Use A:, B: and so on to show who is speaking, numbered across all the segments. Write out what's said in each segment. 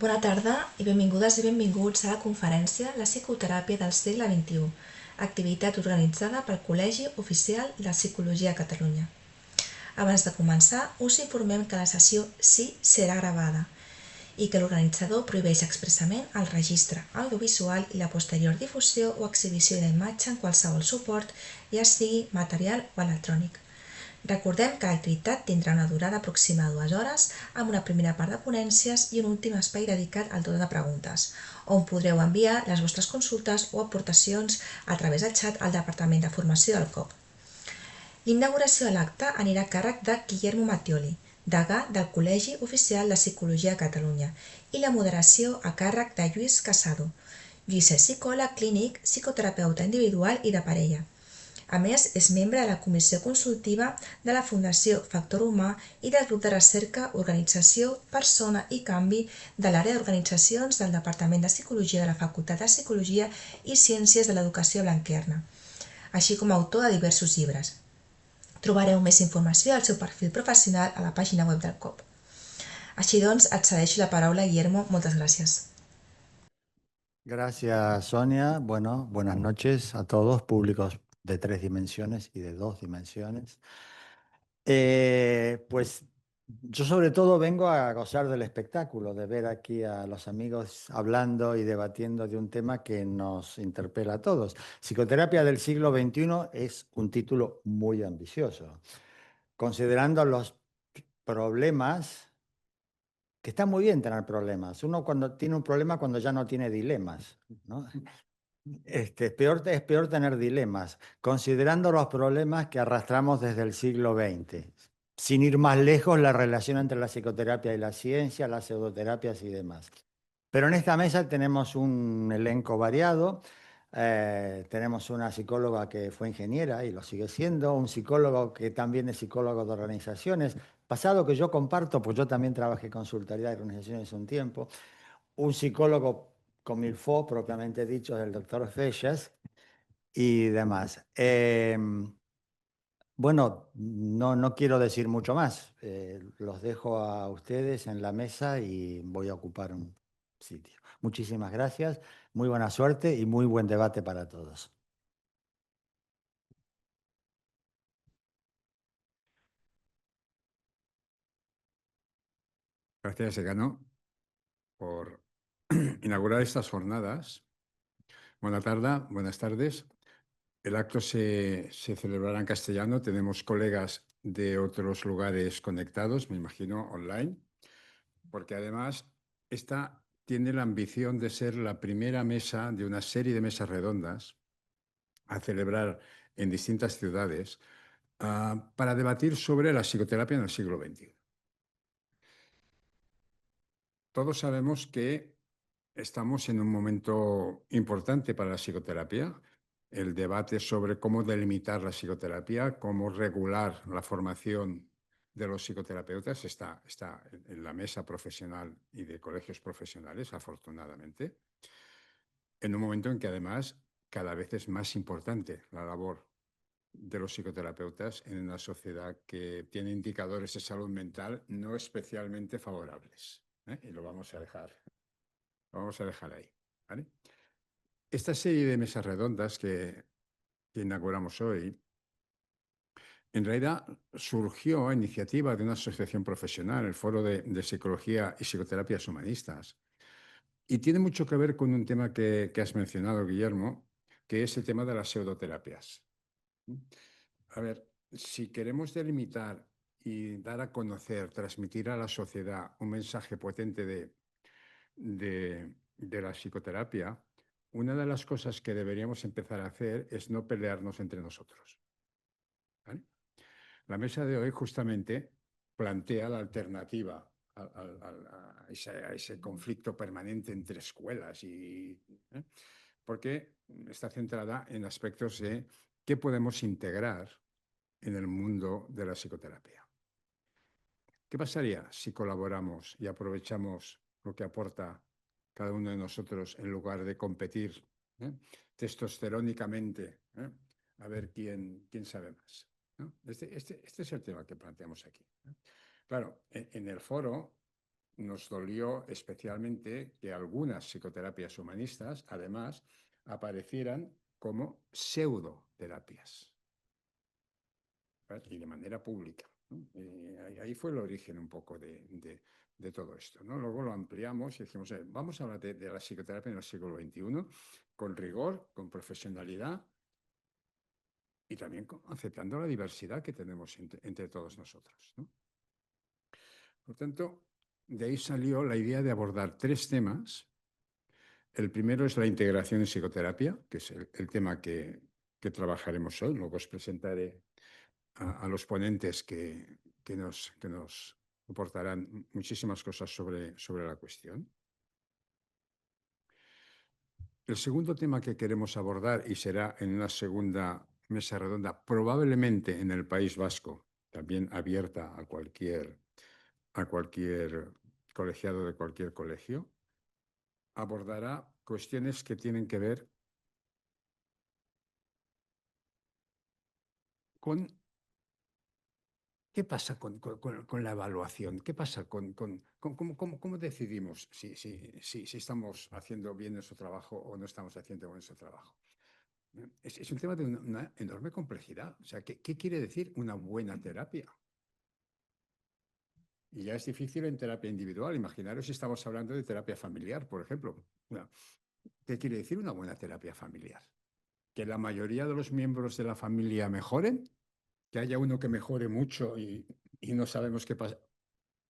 A: Bona tarda i benvingudes i benvinguts a la conferència La psicoteràpia del segle XXI, activitat organitzada pel Col·legi Oficial de Psicologia a Catalunya. Abans de començar, us informem que la sessió sí serà gravada i que l'organitzador prohibeix expressament el registre audiovisual i la posterior difusió o exhibició d'imatge en qualsevol suport, ja sigui material o electrònic. Recordem que l'activitat tindrà una durada aproximada de 2 hores, amb una primera part de ponències i un últim espai dedicat al torn de preguntes, on podreu enviar les vostres consultes o aportacions a través del xat al Departament de Formació del COP. L'inauguració de l'acte anirà a càrrec de Guillermo Mattioli, degà del Col·legi Oficial de Psicologia a Catalunya, i la moderació a càrrec de Lluís Casado. Lluís és psicòleg clínic, psicoterapeuta individual i de parella. A més, és membre de la Comissió Consultiva de la Fundació Factor Humà i del grup de recerca Organització, Persona i Canvi de l'àrea d'organitzacions del Departament de Psicologia de la Facultat de Psicologia i Ciències de l'Educació Blanquerna, així com autor de diversos llibres. Trobareu més informació al seu perfil professional a la pàgina web del COP. Així doncs, et cedeixo la paraula, Guillermo. Moltes gràcies.
B: Gracias, Sonia. Bueno, buenas noches a todos, públicos de 3 dimensiones y de 2 dimensiones. Pues yo sobre todo vengo a gozar del espectáculo, de ver aquí a los amigos hablando y debatiendo de un tema que nos interpela a todos. Psicoterapia del siglo XXI es un título muy ambicioso, considerando los problemas, que está muy bien tener problemas. Uno cuando tiene un problema cuando ya no tiene dilemas, ¿no? Es peor tener dilemas, considerando los problemas que arrastramos desde el siglo XX. Sin ir más lejos, la relación entre la psicoterapia y la ciencia, las pseudoterapias y demás. Pero en esta mesa tenemos un elenco variado. Tenemos una psicóloga que fue ingeniera y lo sigue siendo, un psicólogo que también es psicólogo de organizaciones, pasado que yo comparto, pues yo también trabajé en consultoría de organizaciones un tiempo, un psicólogo con Milfo, propiamente dicho, del doctor Feixas y demás. Bueno, no quiero decir mucho más. Los dejo a ustedes en la mesa y voy a ocupar un sitio. Muchísimas gracias, muy buena suerte y muy buen debate para todos.
C: Gracias, Egano, por inaugurar estas jornadas. Buenas tardes. El acto se celebrará en castellano. Tenemos colegas de otros lugares conectados, me imagino, online, porque además esta tiene la ambición de ser la primera mesa de una serie de mesas redondas a celebrar en distintas ciudades para debatir sobre la psicoterapia en el siglo XXI. Todos sabemos que estamos en un momento importante para la psicoterapia. El debate sobre cómo delimitar la psicoterapia, cómo regular la formación de los psicoterapeutas está en la mesa profesional y de colegios profesionales, afortunadamente, en un momento en que además cada vez es más importante la labor de los psicoterapeutas en una sociedad que tiene indicadores de salud mental no especialmente favorables. Y lo vamos a dejar ahí. ¿Vale? Esta serie de mesas redondas que inauguramos hoy, en realidad surgió a iniciativa de una asociación profesional, el Foro de Psicología y Psicoterapias Humanistas, y tiene mucho que ver con un tema que has mencionado, Guillermo, que es el tema de las pseudoterapias. A ver, si queremos delimitar y dar a conocer, transmitir a la sociedad un mensaje potente de la psicoterapia, una de las cosas que deberíamos empezar a hacer es no pelearnos entre nosotros. ¿Vale? La mesa de hoy justamente plantea la alternativa a ese conflicto permanente entre escuelas porque está centrada en aspectos de qué podemos integrar en el mundo de la psicoterapia. ¿Qué pasaría si colaboramos y aprovechamos lo que aporta cada uno de nosotros en lugar de competir testosterónicamente a ver quién sabe más? ¿No? Este es el tema que planteamos aquí. Claro, en el foro nos dolió especialmente que algunas psicoterapias humanistas, además, aparecieran como pseudoterapias, ¿vale? Y de manera pública, ¿no? Ahí fue el origen un poco de todo esto, ¿no? Luego lo ampliamos y dijimos, vamos a hablar de la psicoterapia en el siglo XXI con rigor, con profesionalidad y también aceptando la diversidad que tenemos entre todos nosotros, ¿no? Por tanto, de ahí salió la idea de abordar 3 temas. El primero es la integración en psicoterapia, que es el tema que trabajaremos hoy. Luego os presentaré a los ponentes que nos aportarán muchísimas cosas sobre la cuestión. El segundo tema que queremos abordar, y será en una segunda mesa redonda, probablemente en el País Vasco, también abierta a cualquier colegiado de cualquier colegio, abordará cuestiones que tienen que ver con qué pasa con la evaluación, qué pasa cómo decidimos si estamos haciendo bien nuestro trabajo o no estamos haciendo bien nuestro trabajo. Es un tema de una enorme complejidad. O sea, ¿qué quiere decir una buena terapia? Y ya es difícil en terapia individual. Imaginaros si estamos hablando de terapia familiar, por ejemplo. ¿Qué quiere decir una buena terapia familiar? ¿Que la mayoría de los miembros de la familia mejoren? ¿Que haya uno que mejore mucho y no sabemos qué pasa?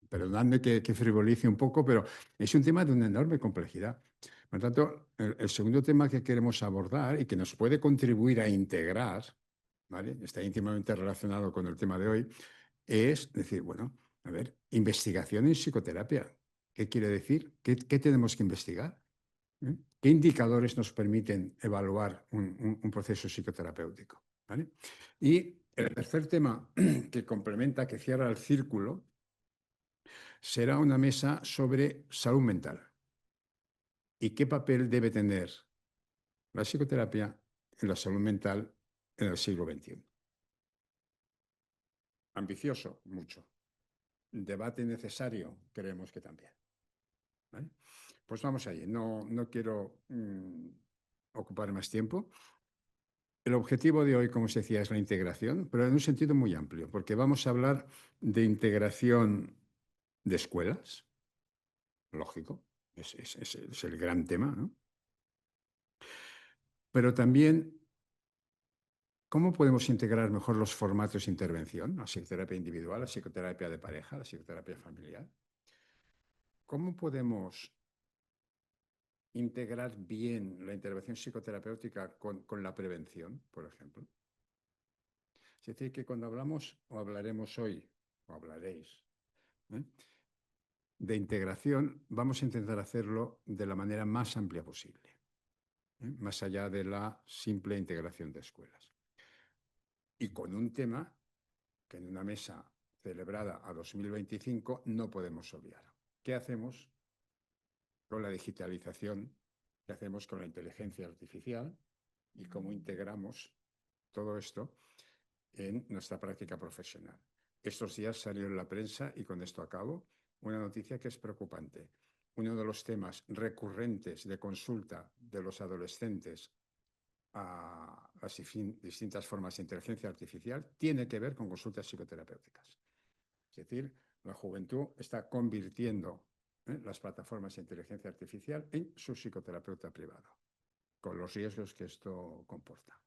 C: Perdonadme que frivolice un poco, pero es un tema de una enorme complejidad. Por lo tanto, el segundo tema que queremos abordar y que nos puede contribuir a integrar, ¿vale? Está íntimamente relacionado con el tema de hoy, es decir, bueno, a ver, investigación en psicoterapia. ¿Qué quiere decir? ¿Qué tenemos que investigar? ¿Eh? ¿Qué indicadores nos permiten evaluar un proceso psicoterapéutico? ¿Vale? Y el tercer tema que complementa, que cierra el círculo, será una mesa sobre salud mental y qué papel debe tener la psicoterapia en la salud mental en el siglo XXI. Ambicioso, mucho. Debate necesario, creemos que también. ¿Vale? Pues vamos allí. No quiero ocupar más tiempo. El objetivo de hoy, como os decía, es la integración, pero en un sentido muy amplio, porque vamos a hablar de integración de escuelas, lógico, es el gran tema, ¿no? Pero también, ¿cómo podemos integrar mejor los formatos de intervención? La psicoterapia individual, la psicoterapia de pareja, la psicoterapia familiar. ¿Cómo podemos integrar bien la intervención psicoterapéutica con la prevención, por ejemplo? Es decir, que cuando hablamos, o hablaremos hoy, o hablaréis, ¿eh?, de integración, vamos a intentar hacerlo de la manera más amplia posible, más allá de la simple integración de escuelas. Y con un tema que en una mesa celebrada a 2025 no podemos obviar. ¿Qué hacemos con la digitalización? ¿Qué hacemos con la inteligencia artificial? ¿Y cómo integramos todo esto en nuestra práctica profesional? Estos días salió en la prensa, y con esto acabo, una noticia que es preocupante. Uno de los temas recurrentes de consulta de los adolescentes a las distintas formas de inteligencia artificial tiene que ver con consultas psicoterapéuticas. Es decir, la juventud está convirtiendo las plataformas de inteligencia artificial en su psicoterapeuta privado, con los riesgos que esto comporta.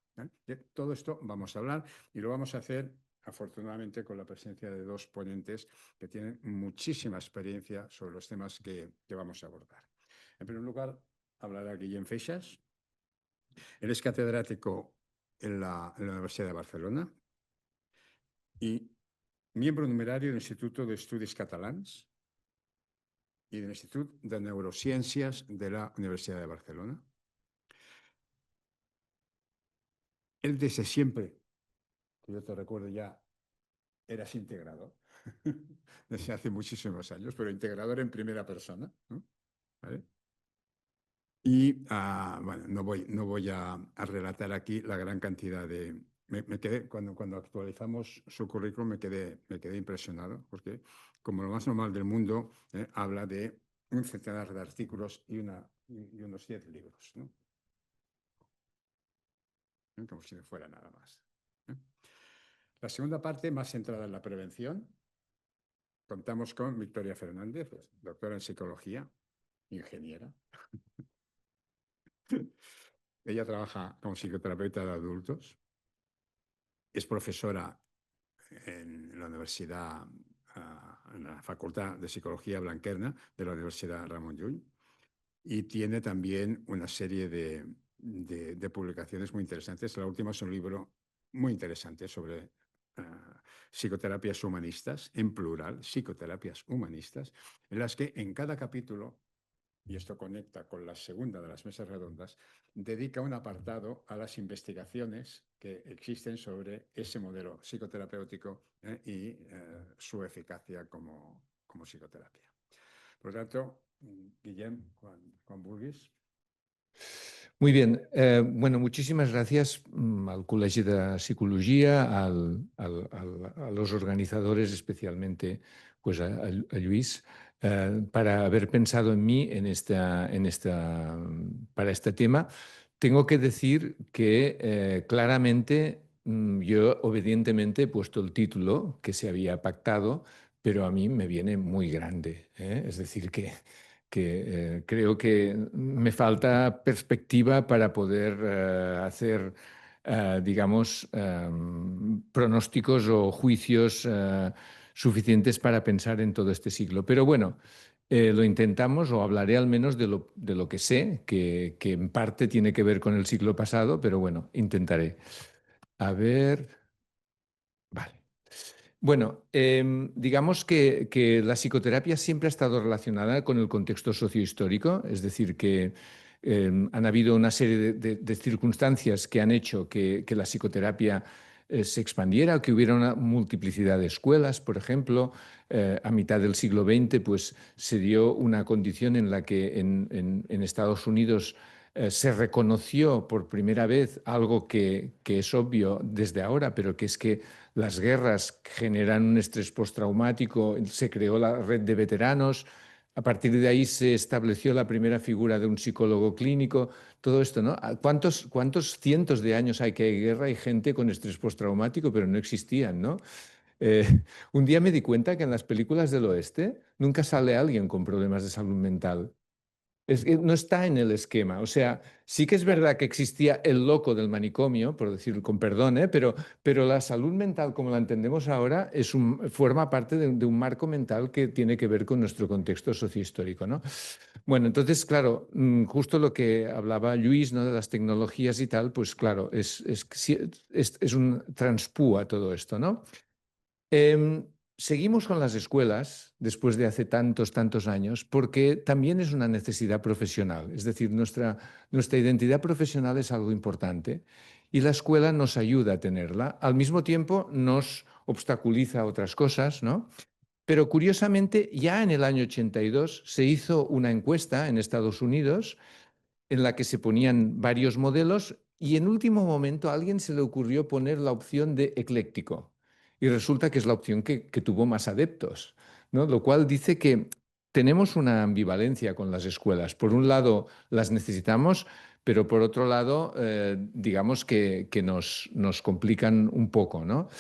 C: De todo esto vamos a hablar, y lo vamos a hacer, afortunadamente, con la presencia de 2 ponentes que tienen muchísima experiencia sobre los temas que vamos a abordar. En primer lugar, hablará Guillem Feixas. Él es catedrático en la Universidad de Barcelona y miembro numerario del Instituto de Estudis Catalans y del Instituto de Neurociencias de la Universidad de Barcelona. Él desde siempre, que yo te recuerdo ya, eras integrador, desde hace muchísimos años, pero integrador en primera persona, ¿no? ¿Vale? Y bueno, no voy a relatar aquí la gran cantidad de me quedé, cuando actualizamos su currículum me quedé impresionado, porque como lo más normal del mundo, habla de un centenar de artículos y unos 10 libros, ¿no? Como si no fuera nada más. La segunda parte, más centrada en la prevención, contamos con Victoria Fernández, doctora en psicología, ingeniera. Ella trabaja como psicoterapeuta de adultos, es profesora en la universidad, en la Facultad de Psicología Blanquerna de la Universidad Ramon Llull, y tiene también una serie de publicaciones muy interesantes. La última es un libro muy interesante sobre psicoterapias humanistas, en plural, psicoterapias humanistas, en las que en cada capítulo, y esto conecta con la segunda de las mesas redondas, dedica un apartado a las investigaciones que existen sobre ese modelo psicoterapéutico y su eficacia como psicoterapia. Por lo tanto, Guillem, Juan Vulguis.
D: Muy bien. Bueno, muchísimas gracias al Colegio de Psicología, a los organizadores, especialmente pues a Luis, para haber pensado en mí para este tema. Tengo que decir que claramente yo obedientemente he puesto el título que se había pactado, pero a mí me viene muy grande. Es decir, que creo que me falta perspectiva para poder hacer, digamos, pronósticos o juicios suficientes para pensar en todo este siglo. Pero bueno, lo intentamos, o hablaré al menos de lo que sé, que en parte tiene que ver con el siglo pasado, pero bueno, intentaré. A ver. Vale. Bueno, digamos que la psicoterapia siempre ha estado relacionada con el contexto sociohistórico, es decir, que han habido una serie de circunstancias que han hecho que la psicoterapia se expandiera, que hubiera una multiplicidad de escuelas, por ejemplo. A mitad del siglo XX pues, se dio una condición en la que en Estados Unidos se reconoció por primera vez algo que es obvio desde ahora, pero que es que las guerras generan un estrés postraumático, se creó la red de veteranos, a partir de ahí se estableció la primera figura de un psicólogo clínico, todo esto, ¿no? ¿Cuántos cientos de años hay que hay guerra y gente con estrés postraumático, pero no existían, ¿no? Eh, un día me di cuenta que en las películas del oeste nunca sale alguien con problemas de salud mental. No está en el esquema. O sea, sí que es verdad que existía el loco del manicomio, por decirlo con perdón, pero la salud mental, como la entendemos ahora, forma parte de un marco mental que tiene que ver con nuestro contexto sociohistórico, ¿no? Bueno, entonces, claro, justo lo que hablaba Luis, ¿no? De las tecnologías y tal, pues claro, es un transpúa todo esto, ¿no? Seguimos con las escuelas después de hace tantos años porque también es una necesidad profesional. Es decir, nuestra identidad profesional es algo importante y la escuela nos ayuda a tenerla. Al mismo tiempo nos obstaculiza otras cosas, ¿no? Pero curiosamente, ya en el año 82 se hizo una encuesta en Estados Unidos en la que se ponían varios modelos y en último momento a alguien se le ocurrió poner la opción de ecléctico. Y resulta que es la opción que tuvo más adeptos, ¿no? Lo cual dice que tenemos una ambivalencia con las escuelas. Por un lado, las necesitamos, pero por otro lado, digamos que nos complican un poco, ¿no?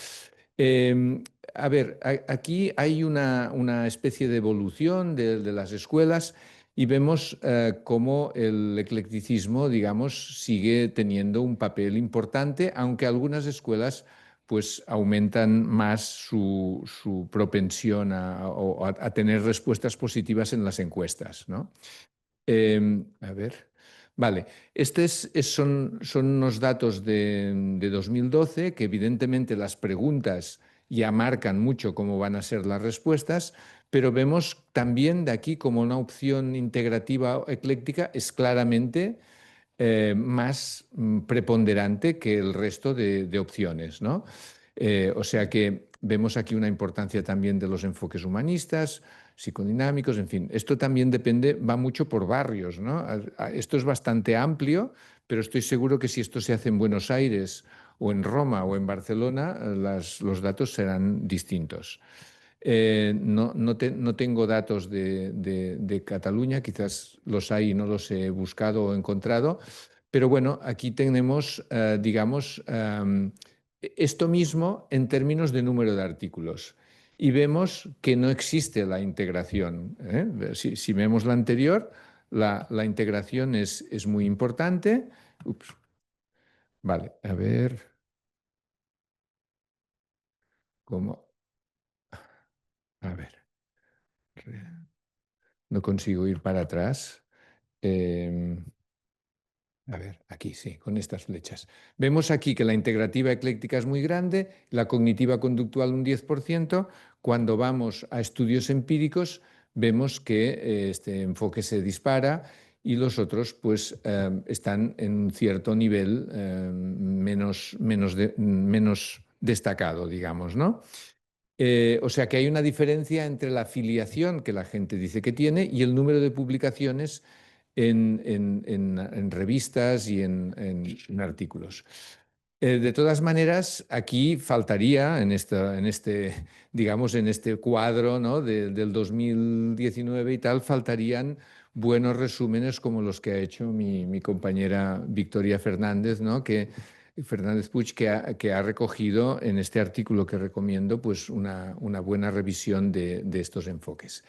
D: A ver, aquí hay una especie de evolución de las escuelas y vemos cómo el eclecticismo, digamos, sigue teniendo un papel importante, aunque algunas escuelas pues aumentan más su propensión a tener respuestas positivas en las encuestas, ¿no? A ver, vale, son unos datos de 2012 que evidentemente las preguntas ya marcan mucho cómo van a ser las respuestas, pero vemos también de aquí como una opción integrativa o ecléctica es claramente más preponderante que el resto de opciones, ¿no? O sea que vemos aquí una importancia también de los enfoques humanistas, psicodinámicos, en fin. Esto también va mucho por barrios, ¿no? Esto es bastante amplio, pero estoy seguro que si esto se hace en Buenos Aires o en Roma o en Barcelona, los datos serán distintos. No tengo datos de Cataluña, quizás los hay y no los he buscado o encontrado, pero bueno, aquí tenemos, digamos, esto mismo en términos de número de artículos. Y vemos que no existe la integración, ¿eh? Si vemos la anterior, la integración es muy importante. Ups. Vale, a ver cómo. A ver, no consigo ir para atrás. A ver, aquí sí, con estas flechas. Vemos aquí que la integrativa ecléctica es muy grande, la cognitiva conductual un 10%. Cuando vamos a estudios empíricos, vemos que este enfoque se dispara y los otros pues están en un cierto nivel menos destacado, digamos, ¿no? O sea que hay una diferencia entre la afiliación que la gente dice que tiene y el número de publicaciones en revistas y en artículos. De todas maneras, aquí faltaría digamos, en este cuadro, ¿no?, del 2019 y tal, faltarían buenos resúmenes como los que ha hecho mi compañera Victoria Fernández, ¿no?, Fernández Puig, que ha recogido en este artículo que recomiendo pues una buena revisión de estos enfoques.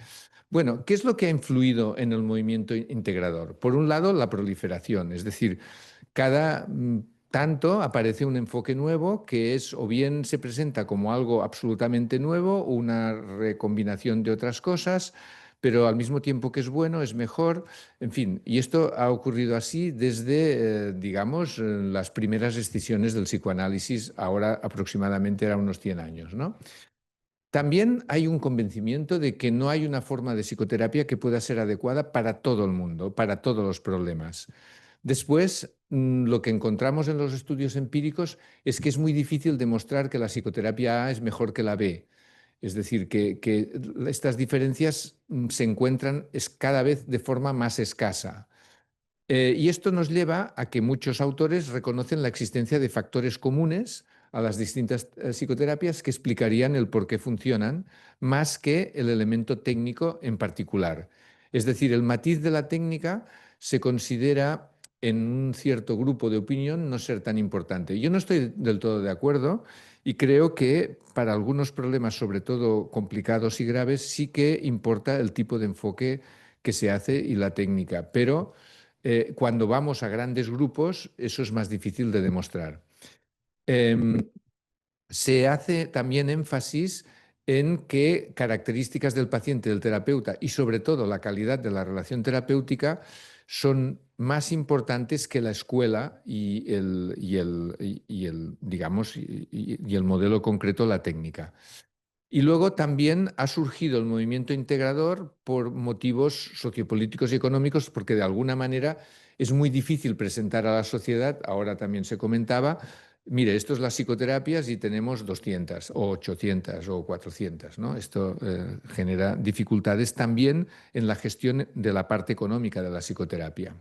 D: Bueno, ¿qué es lo que ha influido en el movimiento integrador? Por un lado, la proliferación, es decir, cada tanto aparece un enfoque nuevo que es o bien se presenta como algo absolutamente nuevo o una recombinación de otras cosas, pero al mismo tiempo que es bueno, es mejor, en fin, y esto ha ocurrido así desde, digamos, las primeras escisiones del psicoanálisis, ahora aproximadamente eran unos 100 años, ¿no? También hay un convencimiento de que no hay una forma de psicoterapia que pueda ser adecuada para todo el mundo, para todos los problemas. Después, lo que encontramos en los estudios empíricos es que es muy difícil demostrar que la psicoterapia A es mejor que la B. Es decir, que estas diferencias se encuentran cada vez de forma más escasa. Y esto nos lleva a que muchos autores reconocen la existencia de factores comunes a las distintas psicoterapias que explicarían el por qué funcionan, más que el elemento técnico en particular. Es decir, el matiz de la técnica se considera en un cierto grupo de opinión no ser tan importante. Yo no estoy del todo de acuerdo y creo que para algunos problemas, sobre todo complicados y graves, sí que importa el tipo de enfoque que se hace y la técnica, pero cuando vamos a grandes grupos, eso es más difícil de demostrar. Se hace también énfasis en que características del paciente, del terapeuta y sobre todo la calidad de la relación terapéutica son más importantes que la escuela digamos, y el modelo concreto, la técnica. Y luego también ha surgido el movimiento integrador por motivos sociopolíticos y económicos, porque de alguna manera es muy difícil presentar a la sociedad, ahora también se comentaba, mire, esto es las psicoterapias y tenemos 200 o 800 o 400, ¿no? Esto genera dificultades también en la gestión de la parte económica de la psicoterapia.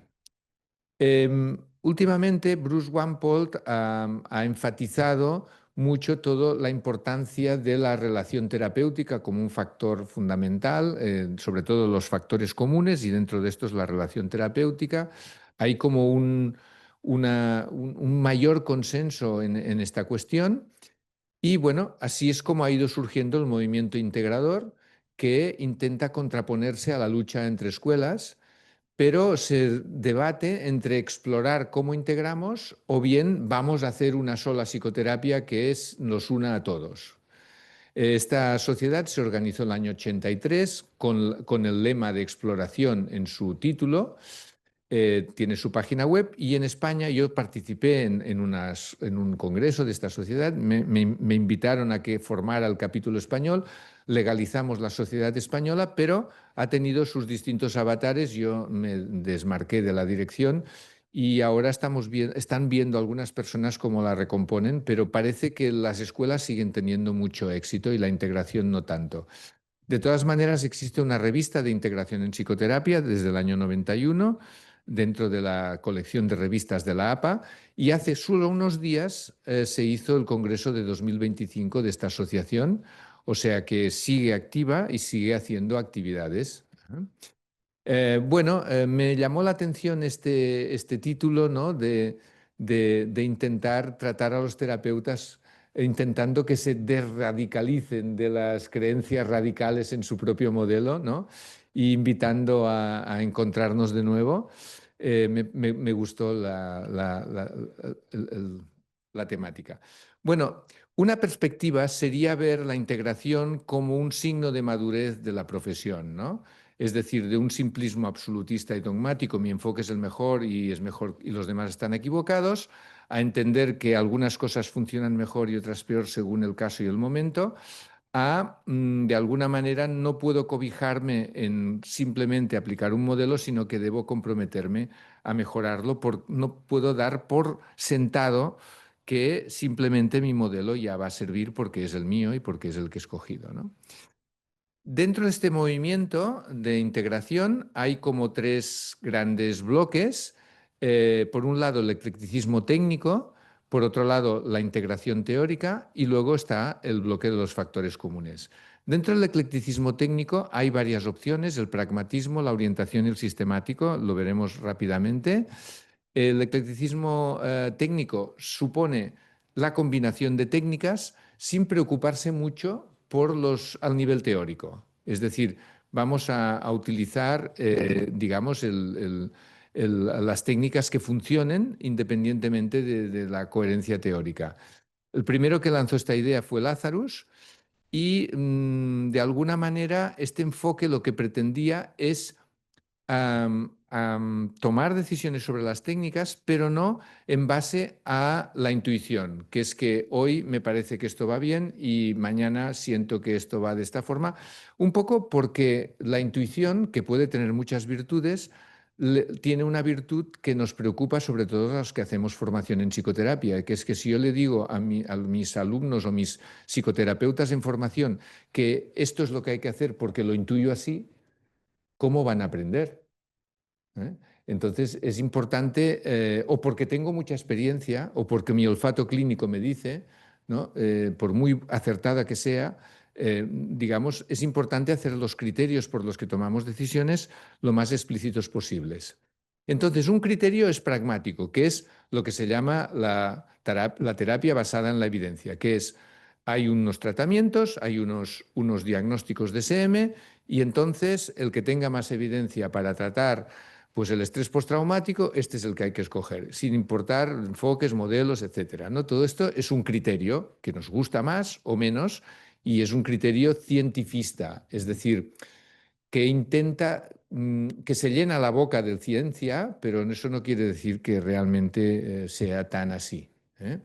D: Últimamente, Bruce Wampold ha enfatizado mucho toda la importancia de la relación terapéutica como un factor fundamental, sobre todo los factores comunes, y dentro de estos la relación terapéutica. Hay como un mayor consenso en esta cuestión y bueno, así es como ha ido surgiendo el movimiento integrador que intenta contraponerse a la lucha entre escuelas, pero se debate entre explorar cómo integramos o bien vamos a hacer una sola psicoterapia que nos una a todos. Esta sociedad se organizó en el año 83 con el lema de exploración en su título. Tiene su página web y en España yo participé en un congreso de esta sociedad, me invitaron a que formara el capítulo español, legalizamos la sociedad española, pero ha tenido sus distintos avatares, yo me desmarqué de la dirección y ahora están viendo algunas personas cómo la recomponen, pero parece que las escuelas siguen teniendo mucho éxito y la integración no tanto. De todas maneras, existe una revista de integración en psicoterapia desde el año 91, dentro de la colección de revistas de la APA, y hace solo unos días se hizo el congreso de 2025 de esta asociación, o sea que sigue activa y sigue haciendo actividades. Bueno, me llamó la atención este título, ¿no? de intentar tratar a los terapeutas intentando que se desradicalicen de las creencias radicales en su propio modelo, ¿no? Y invitando a encontrarnos de nuevo. Me gustó la temática. Bueno, una perspectiva sería ver la integración como un signo de madurez de la profesión, ¿no? Es decir, de un simplismo absolutista y dogmático, mi enfoque es el mejor y es mejor y los demás están equivocados, a entender que algunas cosas funcionan mejor y otras peor según el caso y el momento, de alguna manera, no puedo cobijarme en simplemente aplicar un modelo, sino que debo comprometerme a mejorarlo. No puedo dar por sentado que simplemente mi modelo ya va a servir porque es el mío y porque es el que he escogido, ¿no? Dentro de este movimiento de integración hay como tres grandes bloques. Por un lado, el eclecticismo técnico, por otro lado, la integración teórica y luego está el bloque de los factores comunes. Dentro del eclecticismo técnico hay varias opciones, el pragmatismo, la orientación y el sistemático, lo veremos rápidamente. El eclecticismo técnico supone la combinación de técnicas sin preocuparse mucho al nivel teórico. Es decir, vamos a utilizar, digamos, las técnicas que funcionen independientemente de la coherencia teórica. El primero que lanzó esta idea fue Lazarus y, de alguna manera, este enfoque lo que pretendía es tomar decisiones sobre las técnicas, pero no en base a la intuición, que es que hoy me parece que esto va bien y mañana siento que esto va de esta forma, un poco porque la intuición, que puede tener muchas virtudes, tiene una virtud que nos preocupa sobre todo a los que hacemos formación en psicoterapia, que es que si yo le digo a mis alumnos o mis psicoterapeutas en formación que esto es lo que hay que hacer porque lo intuyo así, ¿cómo van a aprender? Entonces es importante, o porque tengo mucha experiencia, o porque mi olfato clínico me dice, ¿no? Por muy acertada que sea, digamos, es importante hacer los criterios por los que tomamos decisiones lo más explícitos posibles. Entonces, un criterio es pragmático, que es lo que se llama la terapia basada en la evidencia, que es, hay unos tratamientos, hay unos diagnósticos de SM, y entonces el que tenga más evidencia para tratar pues el estrés postraumático, este es el que hay que escoger, sin importar enfoques, modelos, etcétera, ¿no? Todo esto es un criterio que nos gusta más o menos y es un criterio cientifista, es decir, que intenta, que se llena la boca de ciencia, pero eso no quiere decir que realmente sea tan así, ¿eh?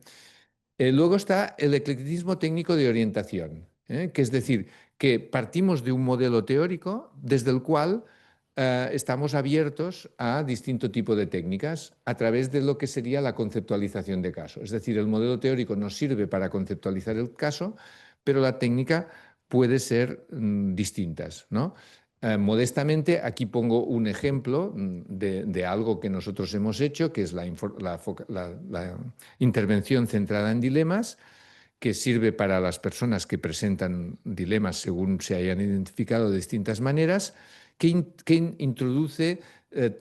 D: Luego está el eclecticismo técnico de orientación, que es decir, que partimos de un modelo teórico desde el cual estamos abiertos a distinto tipo de técnicas a través de lo que sería la conceptualización de caso. Es decir, el modelo teórico nos sirve para conceptualizar el caso, pero la técnica puede ser distintas, ¿no? Modestamente, aquí pongo un ejemplo de algo que nosotros hemos hecho, que es la intervención centrada en dilemas, que sirve para las personas que presentan dilemas según se hayan identificado de distintas maneras, que introduce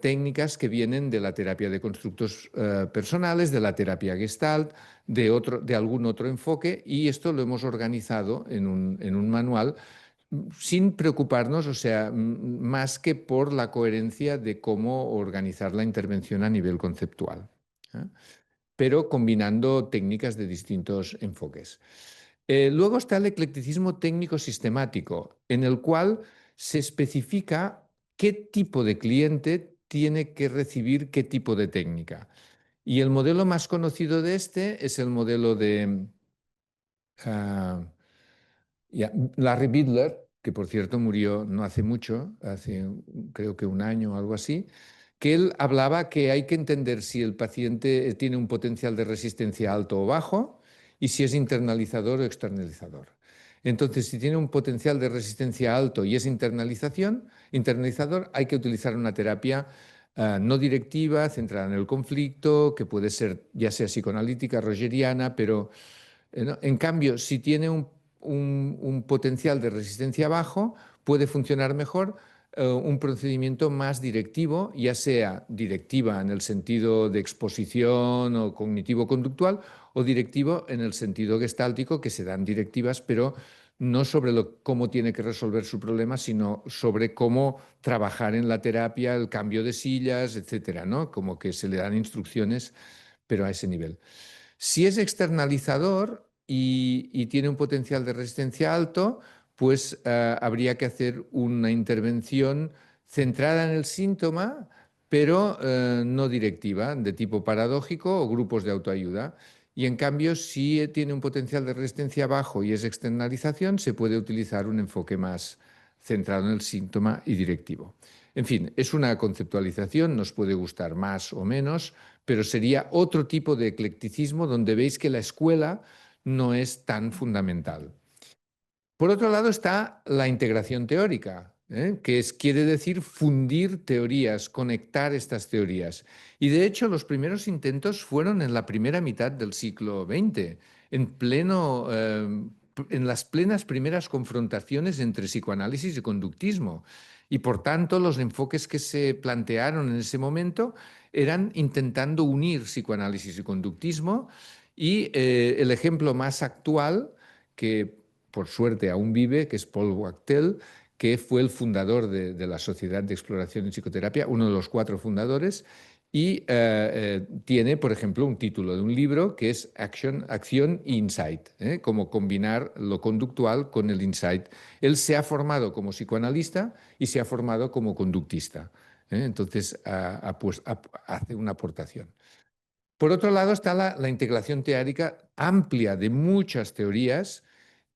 D: técnicas que vienen de la terapia de constructos personales, de la terapia Gestalt, de algún otro enfoque, y esto lo hemos organizado en un manual sin preocuparnos, o sea, más que por la coherencia de cómo organizar la intervención a nivel conceptual, pero combinando técnicas de distintos enfoques. Luego está el eclecticismo técnico sistemático, en el cual se especifica qué tipo de cliente tiene que recibir qué tipo de técnica. Y el modelo más conocido de este es el modelo de Larry Bidler, que por cierto murió no hace mucho, hace creo que un año o algo así, que él hablaba que hay que entender si el paciente tiene un potencial de resistencia alto o bajo y si es internalizador o externalizador. Entonces, si tiene un potencial de resistencia alto y es internalizador, hay que utilizar una terapia no directiva, centrada en el conflicto, que puede ser ya sea psicoanalítica, rogeriana, pero ¿no? En cambio, si tiene un potencial de resistencia bajo, puede funcionar mejor un procedimiento más directivo, ya sea directiva en el sentido de exposición o cognitivo-conductual, o directivo en el sentido gestáltico, que se dan directivas, pero no sobre cómo tiene que resolver su problema, sino sobre cómo trabajar en la terapia, el cambio de sillas, etcétera, ¿no? Como que se le dan instrucciones, pero a ese nivel. Si es externalizador y tiene un potencial de resistencia alto, pues habría que hacer una intervención centrada en el síntoma, pero no directiva, de tipo paradójico o grupos de autoayuda. Y en cambio, si tiene un potencial de resistencia bajo y es externalización, se puede utilizar un enfoque más centrado en el síntoma y directivo. En fin, es una conceptualización, nos puede gustar más o menos, pero sería otro tipo de eclecticismo donde veis que la escuela no es tan fundamental. Por otro lado está la integración teórica, quiere decir fundir teorías, conectar estas teorías. Y de hecho los primeros intentos fueron en la primera mitad del siglo XX, en las plenas primeras confrontaciones entre psicoanálisis y conductismo. Y por tanto los enfoques que se plantearon en ese momento eran intentando unir psicoanálisis y conductismo, y el ejemplo más actual, que por suerte aún vive, que es Paul Wachtel, que fue el fundador de la Sociedad de Exploración en Psicoterapia, uno de los 4 fundadores, y tiene, por ejemplo, un título de un libro que es Acción e Insight, cómo combinar lo conductual con el insight. Él se ha formado como psicoanalista y se ha formado como conductista, entonces hace una aportación. Por otro lado está la integración teórica amplia de muchas teorías,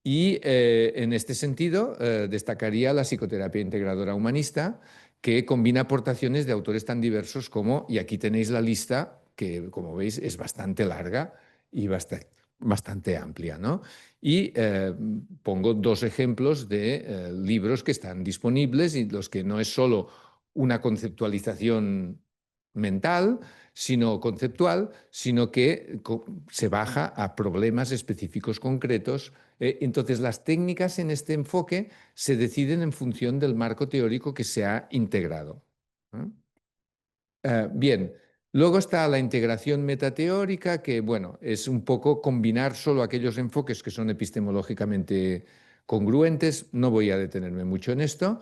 D: y en este sentido destacaría la psicoterapia integradora humanista, que combina aportaciones de autores tan diversos como, y aquí tenéis la lista, que como veis es bastante larga y bastante amplia, ¿no? Y pongo 2 ejemplos de libros que están disponibles, y los que no es solo una conceptualización mental, sino conceptual, sino que se baja a problemas específicos concretos. Entonces, las técnicas en este enfoque se deciden en función del marco teórico que se ha integrado. Bien, luego está la integración metateórica, que bueno, es un poco combinar solo aquellos enfoques que son epistemológicamente congruentes. No voy a detenerme mucho en esto.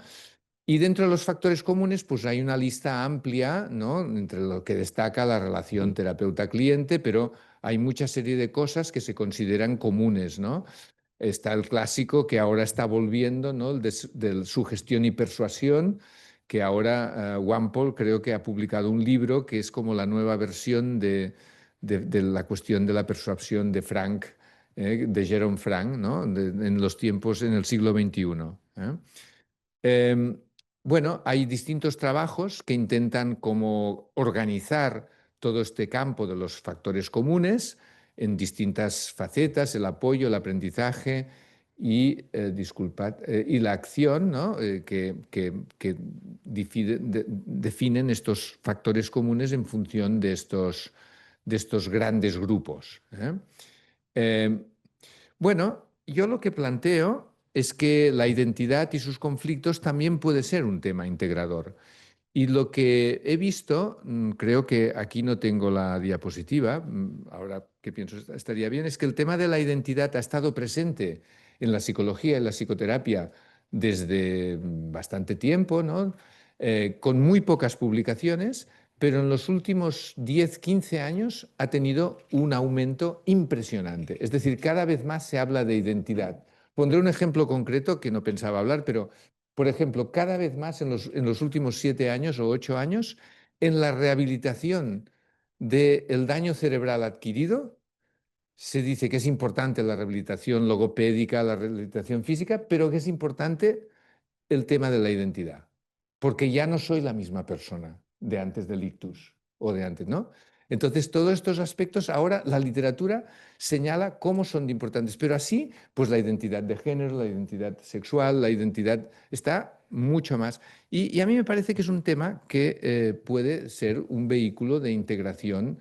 D: Y dentro de los factores comunes, pues hay una lista amplia, ¿no?, entre lo que destaca la relación terapeuta-cliente, pero hay mucha serie de cosas que se consideran comunes, ¿no? Está el clásico que ahora está volviendo, ¿no?, el de sugestión y persuasión, que ahora Walpole creo que ha publicado un libro que es como la nueva versión de la cuestión de la persuasión de Frank, de Jerome Frank, ¿no?, en los tiempos, en el siglo XXI. Bueno, hay distintos trabajos que intentan como organizar todo este campo de los factores comunes en distintas facetas: el apoyo, el aprendizaje y, y la acción, ¿no?, que definen estos factores comunes en función de estos grandes grupos. Bueno, yo lo que planteo es que la identidad y sus conflictos también puede ser un tema integrador. Y lo que he visto, creo que aquí no tengo la diapositiva, ahora que pienso estaría bien, es que el tema de la identidad ha estado presente en la psicología y la psicoterapia desde bastante tiempo, ¿no? Con muy pocas publicaciones, pero en los últimos 10, 15 años ha tenido un aumento impresionante. Es decir, cada vez más se habla de identidad. Pondré un ejemplo concreto que no pensaba hablar, pero, por ejemplo, cada vez más en los últimos 7 años o 8 años, en la rehabilitación del daño cerebral adquirido, se dice que es importante la rehabilitación logopédica, la rehabilitación física, pero que es importante el tema de la identidad, porque ya no soy la misma persona de antes del ictus o de antes, ¿no? Entonces, todos estos aspectos ahora la literatura señala cómo son de importantes, pero así, pues la identidad de género, la identidad sexual, la identidad está mucho más. Y a mí me parece que es un tema que puede ser un vehículo de integración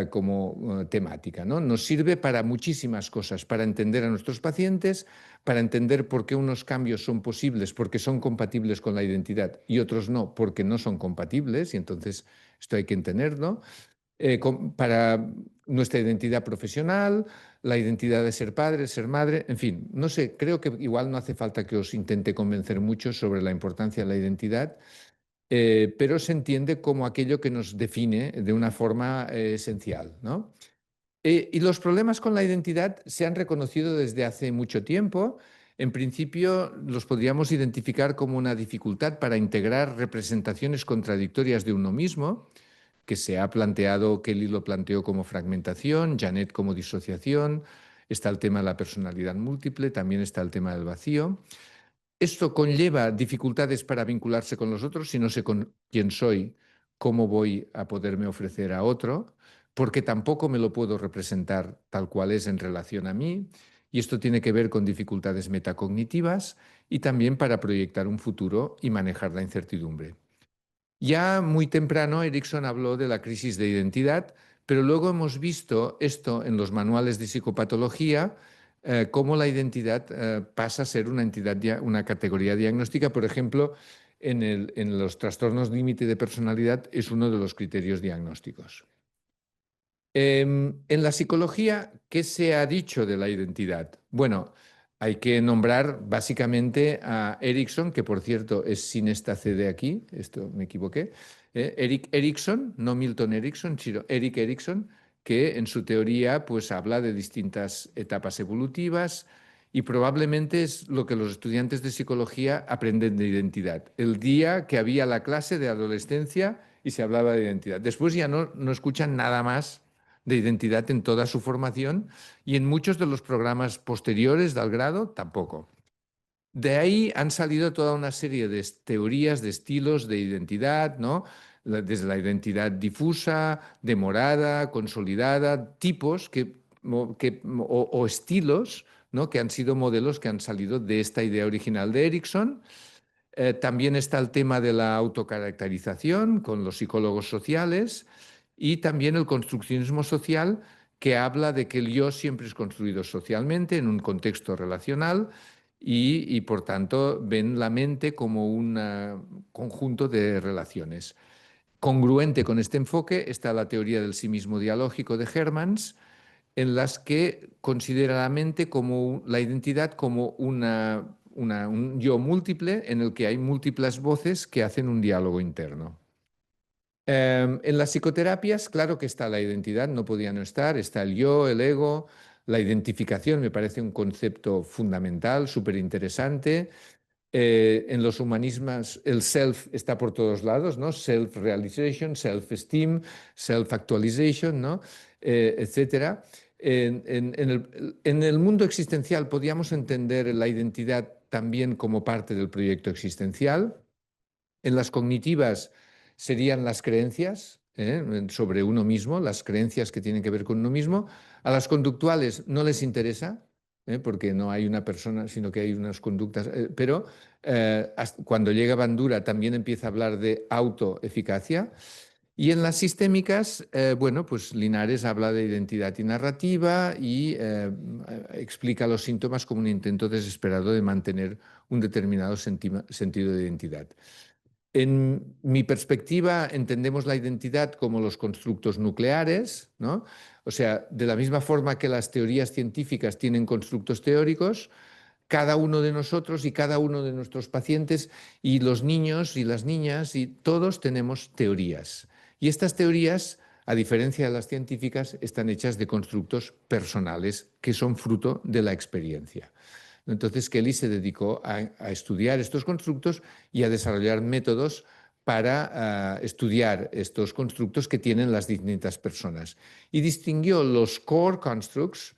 D: como temática, ¿no? Nos sirve para muchísimas cosas, para entender a nuestros pacientes, para entender por qué unos cambios son posibles porque son compatibles con la identidad y otros no porque no son compatibles, y entonces esto hay que entenderlo, para nuestra identidad profesional, la identidad de ser padre, ser madre, en fin, no sé, creo que igual no hace falta que os intente convencer mucho sobre la importancia de la identidad, pero se entiende como aquello que nos define de una forma esencial, ¿no? Y los problemas con la identidad se han reconocido desde hace mucho tiempo. En principio, los podríamos identificar como una dificultad para integrar representaciones contradictorias de uno mismo, que se ha planteado, Kelly lo planteó como fragmentación, Janet como disociación, está el tema de la personalidad múltiple, también está el tema del vacío. Esto conlleva dificultades para vincularse con los otros. Si no sé con quién soy, ¿cómo voy a poderme ofrecer a otro? Porque tampoco me lo puedo representar tal cual es en relación a mí. Y esto tiene que ver con dificultades metacognitivas y también para proyectar un futuro y manejar la incertidumbre. Ya muy temprano Erikson habló de la crisis de identidad, pero luego hemos visto esto en los manuales de psicopatología, cómo la identidad pasa a ser una categoría diagnóstica. Por ejemplo, en los trastornos límite de personalidad es uno de los criterios diagnósticos. En la psicología, ¿qué se ha dicho de la identidad? Bueno, hay que nombrar básicamente a Erikson, que por cierto es sin esta C de aquí, esto me equivoqué, Erik Erikson, no Milton Erickson, sino Erik Erikson, que en su teoría pues habla de distintas etapas evolutivas y probablemente es lo que los estudiantes de psicología aprenden de identidad. El día que había la clase de adolescencia y se hablaba de identidad. Después ya no escuchan nada más de identidad en toda su formación y en muchos de los programas posteriores del grado tampoco. De ahí han salido toda una serie de teorías, de estilos de identidad, ¿no? Desde la identidad difusa, demorada, consolidada, tipos o estilos, ¿no? Que han sido modelos que han salido de esta idea original de Erikson. También está el tema de la autocaracterización con los psicólogos sociales y también el construccionismo social, que habla de que el yo siempre es construido socialmente en un contexto relacional y por tanto ven la mente como un conjunto de relaciones. Congruente con este enfoque está la teoría del sí mismo dialógico de Hermans, en las que considera la mente como la identidad como un yo múltiple en el que hay múltiples voces que hacen un diálogo interno. En las psicoterapias, claro que está la identidad, no podía no estar, está el yo, el ego, la identificación me parece un concepto fundamental, súper interesante. En los humanismos el self está por todos lados, ¿no? Self-realization, self-esteem, self-actualization, ¿no? Etcétera. En el mundo existencial podíamos entender la identidad también como parte del proyecto existencial. En las cognitivas serían las creencias sobre uno mismo, las creencias que tienen que ver con uno mismo. A las conductuales no les interesa, porque no hay una persona, sino que hay unas conductas. Pero cuando llega Bandura también empieza a hablar de autoeficacia. Y en las sistémicas, bueno, pues Linares habla de identidad y narrativa y explica los síntomas como un intento desesperado de mantener un determinado sentido de identidad. En mi perspectiva, entendemos la identidad como los constructos nucleares, ¿no? O sea, de la misma forma que las teorías científicas tienen constructos teóricos, cada uno de nosotros y cada uno de nuestros pacientes y los niños y las niñas y todos tenemos teorías. Y estas teorías, a diferencia de las científicas, están hechas de constructos personales que son fruto de la experiencia. Entonces, Kelly se dedicó a estudiar estos constructos y a desarrollar métodos para estudiar estos constructos que tienen las distintas personas. Y distinguió los core constructs,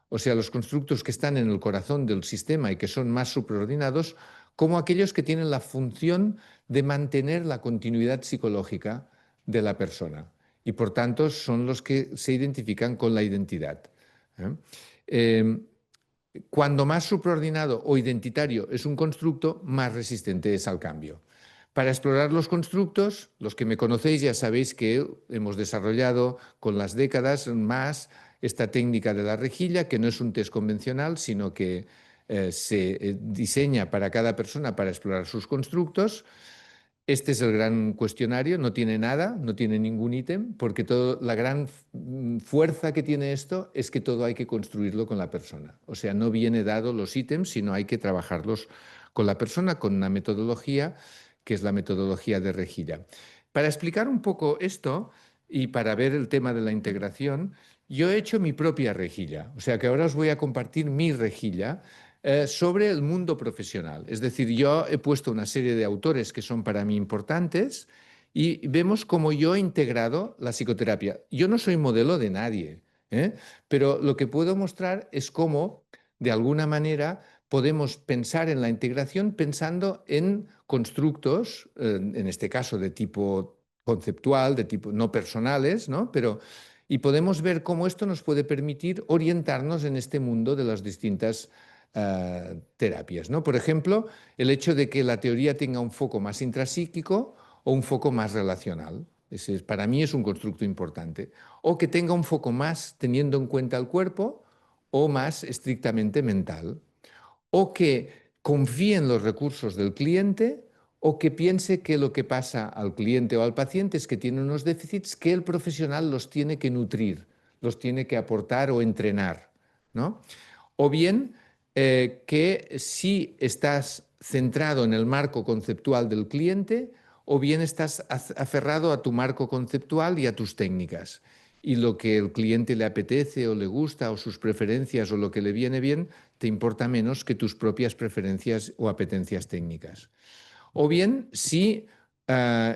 D: o sea, los constructos que están en el corazón del sistema y que son más supraordinados, como aquellos que tienen la función de mantener la continuidad psicológica de la persona. y por tanto son los que se identifican con la identidad. Cuando más supraordinado o identitario es un constructo, más resistente es al cambio. Para explorar los constructos, los que me conocéis ya sabéis que hemos desarrollado con las décadas más esta técnica de la rejilla, que no es un test convencional, sino que se diseña para cada persona para explorar sus constructos. Este es el gran cuestionario, no tiene nada, no tiene ningún ítem, porque la gran fuerza que tiene esto es que todo hay que construirlo con la persona. O sea, no viene dado los ítems, sino hay que trabajarlos con la persona, con una metodología que es la metodología de rejilla. Para explicar un poco esto y para ver el tema de la integración, yo he hecho mi propia rejilla. O sea que ahora os voy a compartir mi rejilla sobre el mundo profesional. Es decir, yo he puesto una serie de autores que son para mí importantes y vemos cómo yo he integrado la psicoterapia. Yo no soy modelo de nadie, pero lo que puedo mostrar es cómo, de alguna manera, podemos pensar en la integración pensando en constructos, en este caso de tipo conceptual, de tipo no personales, ¿no? Y podemos ver cómo esto nos puede permitir orientarnos en este mundo de las distintas terapias, ¿no? Por ejemplo, el hecho de que la teoría tenga un foco más intrapsíquico o un foco más relacional. Para mí es un constructo importante. O que tenga un foco más teniendo en cuenta el cuerpo o más estrictamente mental. O que confíe en los recursos del cliente o que piense que lo que pasa al cliente o al paciente es que tiene unos déficits que el profesional los tiene que nutrir, los tiene que aportar o entrenar, ¿no? O bien que si estás centrado en el marco conceptual del cliente o bien estás aferrado a tu marco conceptual y a tus técnicas. Y lo que el cliente le apetece o le gusta o sus preferencias o lo que le viene bien te importa menos que tus propias preferencias o apetencias técnicas. O bien si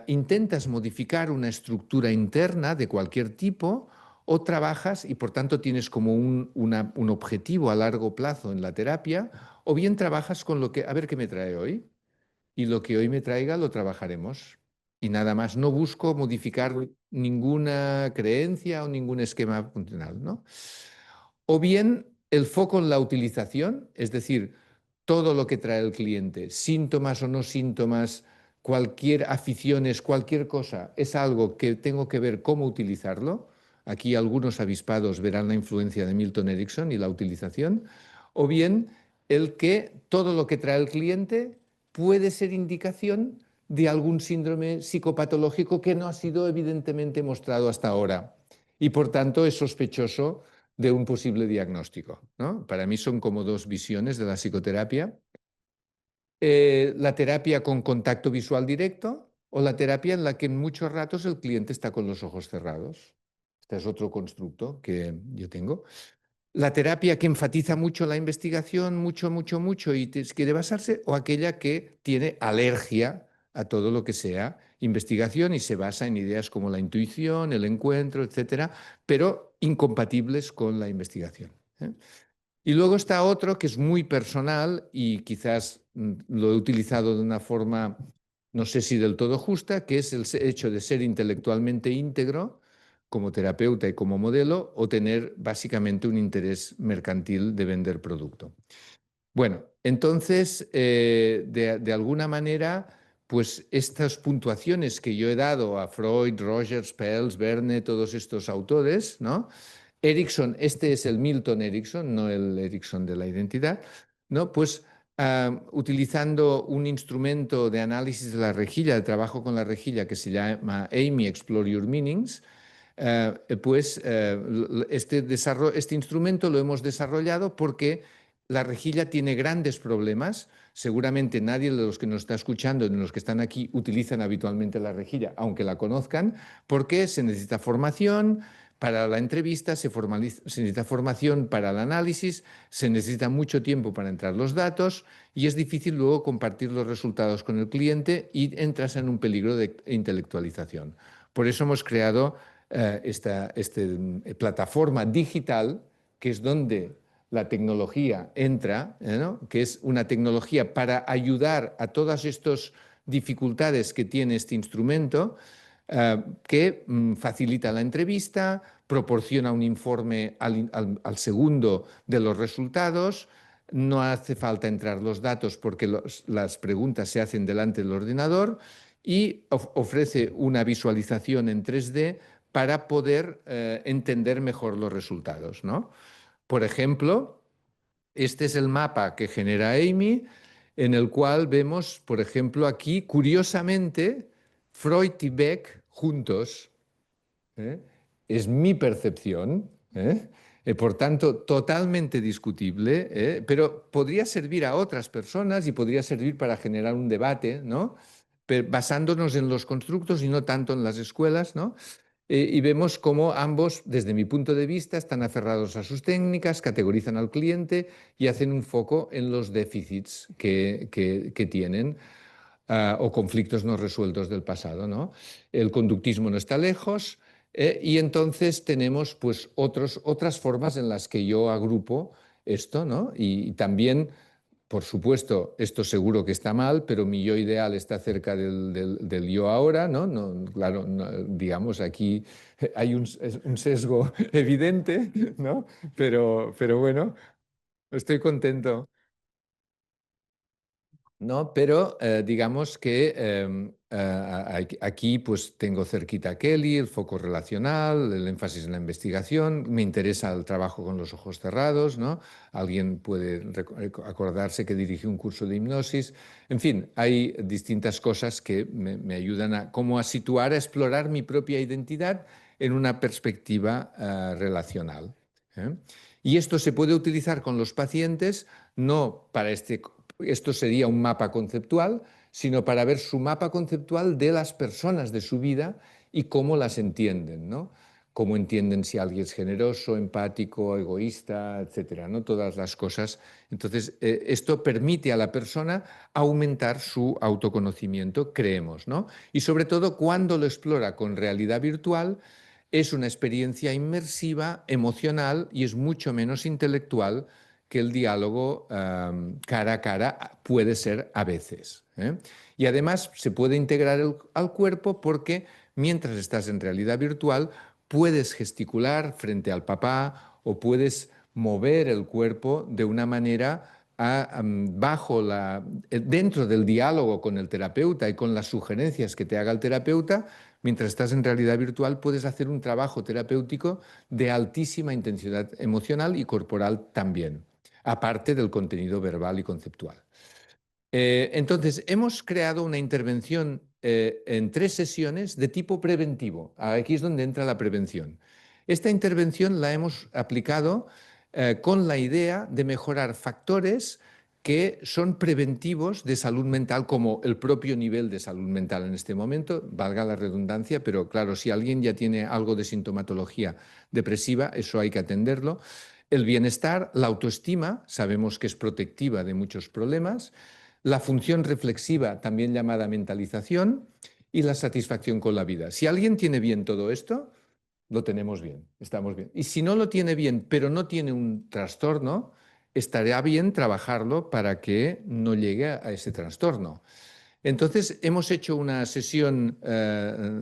D: intentas modificar una estructura interna de cualquier tipo o trabajas y por tanto tienes como un objetivo a largo plazo en la terapia, o bien trabajas con lo que, a ver qué me trae hoy, y lo que hoy me traiga lo trabajaremos. Y nada más, no busco modificar ninguna creencia o ningún esquema funcional, ¿no? O bien el foco en la utilización, es decir, todo lo que trae el cliente, síntomas o no síntomas, cualquier aficiones, cualquier cosa, es algo que tengo que ver cómo utilizarlo. Aquí algunos avispados verán la influencia de Milton Erickson y la utilización. O bien el que todo lo que trae el cliente puede ser indicación de algún síndrome psicopatológico que no ha sido evidentemente mostrado hasta ahora y por tanto es sospechoso de un posible diagnóstico, ¿no? Para mí son como dos visiones de la psicoterapia. La terapia con contacto visual directo o la terapia en la que en muchos ratos el cliente está con los ojos cerrados. Este es otro constructo que yo tengo. La terapia que enfatiza mucho la investigación, mucho y quiere basarse, o aquella que tiene alergia a todo lo que sea investigación y se basa en ideas como la intuición, el encuentro, etcétera, pero incompatibles con la investigación. Y luego está otro que es muy personal y quizás lo he utilizado de una forma, no sé si del todo justa, que es el hecho de ser intelectualmente íntegro como terapeuta y como modelo o tener básicamente un interés mercantil de vender producto. Bueno, entonces, de alguna manera, pues estas puntuaciones que yo he dado a Freud, Rogers, Pelz, Verne, todos estos autores, ¿no? Erickson, este es el Milton Erickson, no el Erickson de la identidad, ¿no? Pues utilizando un instrumento de análisis de la rejilla, de trabajo con la rejilla que se llama AMY, Explore Your Meanings, este instrumento lo hemos desarrollado porque la rejilla tiene grandes problemas. Seguramente nadie de los que nos está escuchando, de los que están aquí, utilizan habitualmente la rejilla, aunque la conozcan, porque se necesita formación para la entrevista, se necesita formación para el análisis, se necesita mucho tiempo para entrar los datos y es difícil luego compartir los resultados con el cliente y entras en un peligro de intelectualización. Por eso hemos creado esta plataforma digital, que es donde la tecnología entra, ¿no? Que es una tecnología para ayudar a todas estas dificultades que tiene este instrumento, que facilita la entrevista, proporciona un informe al segundo de los resultados, no hace falta entrar los datos porque las preguntas se hacen delante del ordenador y ofrece una visualización en 3D para poder entender mejor los resultados, ¿no? Por ejemplo, este es el mapa que genera Amy, en el cual vemos, por ejemplo, aquí, curiosamente, Freud y Beck juntos. ¿Eh? Es mi percepción, ¿eh? Por tanto, totalmente discutible, pero podría servir a otras personas y podría servir para generar un debate, ¿no? Basándonos en los constructos y no tanto en las escuelas, ¿no? Y vemos cómo ambos, desde mi punto de vista, están aferrados a sus técnicas, categorizan al cliente y hacen un foco en los déficits que tienen o conflictos no resueltos del pasado, ¿no? El conductismo no está lejos y entonces tenemos pues otras formas en las que yo agrupo esto, ¿no? Y también, por supuesto, esto seguro que está mal, pero mi yo ideal está cerca del yo ahora, ¿no? Claro, digamos, aquí hay un sesgo evidente, ¿no? Pero bueno, estoy contento. ¿No? Pero digamos que aquí pues tengo cerquita a Kelly, el foco relacional, el énfasis en la investigación, me interesa el trabajo con los ojos cerrados, ¿no? Alguien puede acordarse que dirigí un curso de hipnosis. En fin, hay distintas cosas que me ayudan a situar, a explorar mi propia identidad en una perspectiva relacional. Y esto se puede utilizar con los pacientes no para esto sería un mapa conceptual, sino para ver su mapa conceptual de las personas de su vida y cómo las entienden, ¿no? Cómo entienden si alguien es generoso, empático, egoísta, etcétera, ¿no? Todas las cosas. Entonces, esto permite a la persona aumentar su autoconocimiento, creemos, ¿no? Y sobre todo cuando lo explora con realidad virtual, es una experiencia inmersiva, emocional y es mucho menos intelectual que el diálogo cara a cara puede ser a veces. Y además se puede integrar al cuerpo porque mientras estás en realidad virtual puedes gesticular frente al papá o puedes mover el cuerpo de una manera dentro del diálogo con el terapeuta y con las sugerencias que te haga el terapeuta. Mientras estás en realidad virtual puedes hacer un trabajo terapéutico de altísima intensidad emocional y corporal también, aparte del contenido verbal y conceptual. Entonces, hemos creado una intervención en 3 sesiones de tipo preventivo. Aquí es donde entra la prevención. Esta intervención la hemos aplicado con la idea de mejorar factores que son preventivos de salud mental, como el propio nivel de salud mental en este momento, valga la redundancia, pero claro, si alguien ya tiene algo de sintomatología depresiva, eso hay que atenderlo. El bienestar, la autoestima, sabemos que es protectiva de muchos problemas, la función reflexiva, también llamada mentalización, y la satisfacción con la vida. Si alguien tiene bien todo esto, lo tenemos bien, estamos bien. Y si no lo tiene bien, pero no tiene un trastorno, estaría bien trabajarlo para que no llegue a ese trastorno. Entonces, hemos hecho una sesión,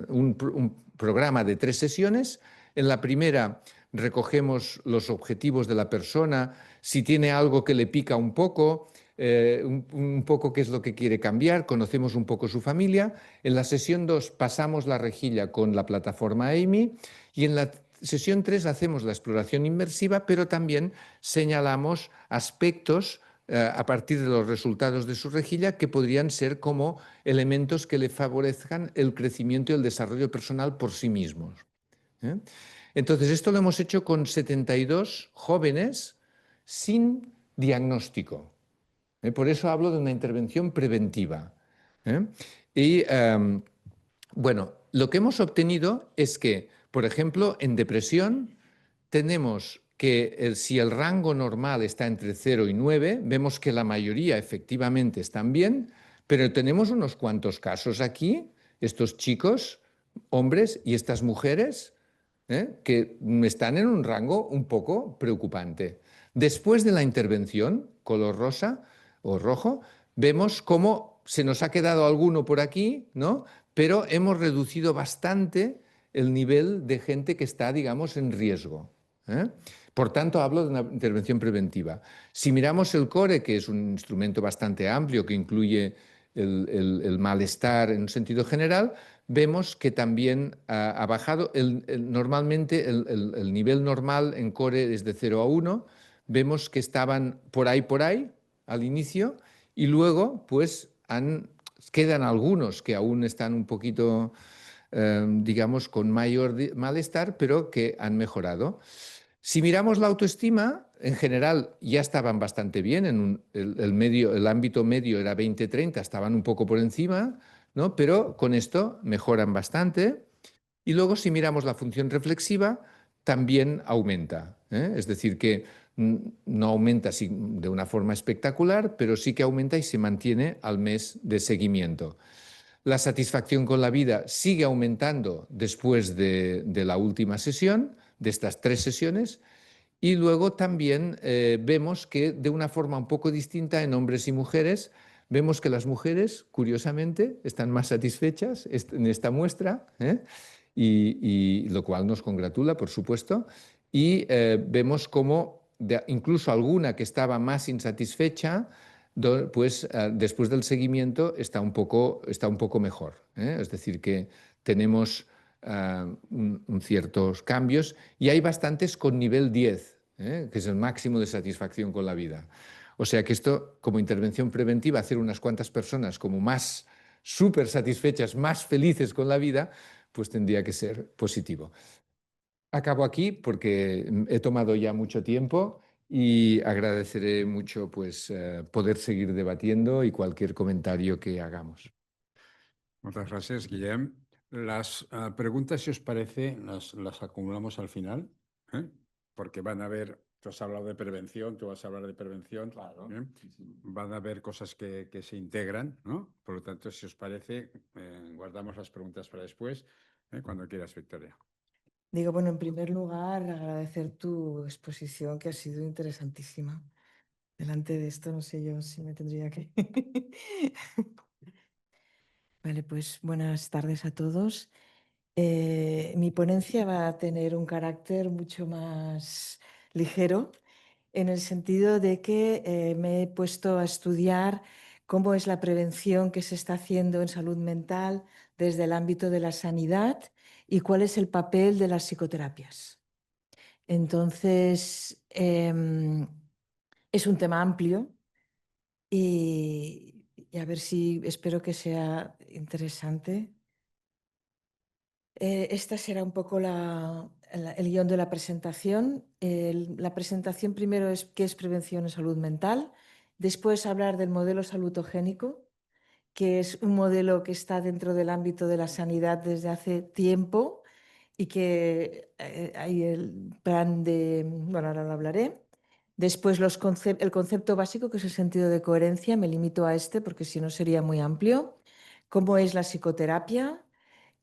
D: un programa de 3 sesiones. En la primera recogemos los objetivos de la persona, si tiene algo que le pica un poco qué es lo que quiere cambiar, conocemos un poco su familia. En la sesión 2 pasamos la rejilla con la plataforma Amy y en la sesión 3 hacemos la exploración inmersiva, pero también señalamos aspectos a partir de los resultados de su rejilla que podrían ser como elementos que le favorezcan el crecimiento y el desarrollo personal por sí mismos. Entonces, esto lo hemos hecho con 72 jóvenes sin diagnóstico. Por eso hablo de una intervención preventiva. Y bueno, lo que hemos obtenido es que, por ejemplo, en depresión tenemos que si el rango normal está entre 0 y 9, vemos que la mayoría efectivamente están bien, pero tenemos unos cuantos casos aquí, estos chicos, hombres y estas mujeres, que están en un rango un poco preocupante. Después de la intervención, color rosa o rojo, vemos cómo se nos ha quedado alguno por aquí, ¿no? pero hemos reducido bastante el nivel de gente que está, digamos, en riesgo. Por tanto, hablo de una intervención preventiva. Si miramos el CORE, que es un instrumento bastante amplio que incluye el malestar en un sentido general, vemos que también ha bajado. Normalmente el nivel normal en CORE es de 0 a 1. Vemos que estaban por ahí al inicio y luego pues quedan algunos que aún están un poquito, digamos, con mayor malestar, pero que han mejorado. Si miramos la autoestima, en general ya estaban bastante bien, el ámbito medio era 20-30, estaban un poco por encima, ¿no? Pero con esto mejoran bastante. Y luego si miramos la función reflexiva, también aumenta, ¿eh? Es decir, que no aumenta de una forma espectacular, pero sí que aumenta y se mantiene al mes de seguimiento. La satisfacción con la vida sigue aumentando después de la última sesión, de estas 3 sesiones, y luego también vemos que de una forma un poco distinta en hombres y mujeres, vemos que las mujeres, curiosamente, están más satisfechas en esta muestra, y lo cual nos congratula, por supuesto, y vemos como incluso alguna que estaba más insatisfecha, pues después del seguimiento está un poco mejor. Es decir, que tenemos ciertos cambios y hay bastantes con nivel 10, que es el máximo de satisfacción con la vida. O sea que esto, como intervención preventiva, hacer unas cuantas personas como más súper satisfechas, más felices con la vida, pues tendría que ser positivo. Acabo aquí porque he tomado ya mucho tiempo y agradeceré mucho pues, poder seguir debatiendo y cualquier comentario que hagamos.
C: Muchas gracias, Guillem. Las preguntas, si os parece, las acumulamos al final, ¿eh? Porque van a haber, tú has hablado de prevención, tú vas a hablar de prevención,
D: Claro.
C: ¿eh? Van a haber cosas que se integran, ¿no? Por lo tanto, si os parece, guardamos las preguntas para después, cuando quieras, Victoria.
E: Digo, bueno, en primer lugar, agradecer tu exposición, que ha sido interesantísima. Delante de esto, no sé yo si me tendría que... Vale, pues buenas tardes a todos. Mi ponencia va a tener un carácter mucho más ligero, en el sentido de que me he puesto a estudiar cómo es la prevención que se está haciendo en salud mental desde el ámbito de la sanidad y cuál es el papel de las psicoterapias. Entonces, es un tema amplio y a ver si espero que sea interesante. Esta será un poco el guión de la presentación. La presentación primero es qué es prevención en salud mental, después hablar del modelo salutogénico, que es un modelo que está dentro del ámbito de la sanidad desde hace tiempo y que hay el plan de, bueno, ahora lo hablaré. Después el concepto básico, que es el sentido de coherencia, me limito a este porque si no sería muy amplio. ¿Cómo es la psicoterapia?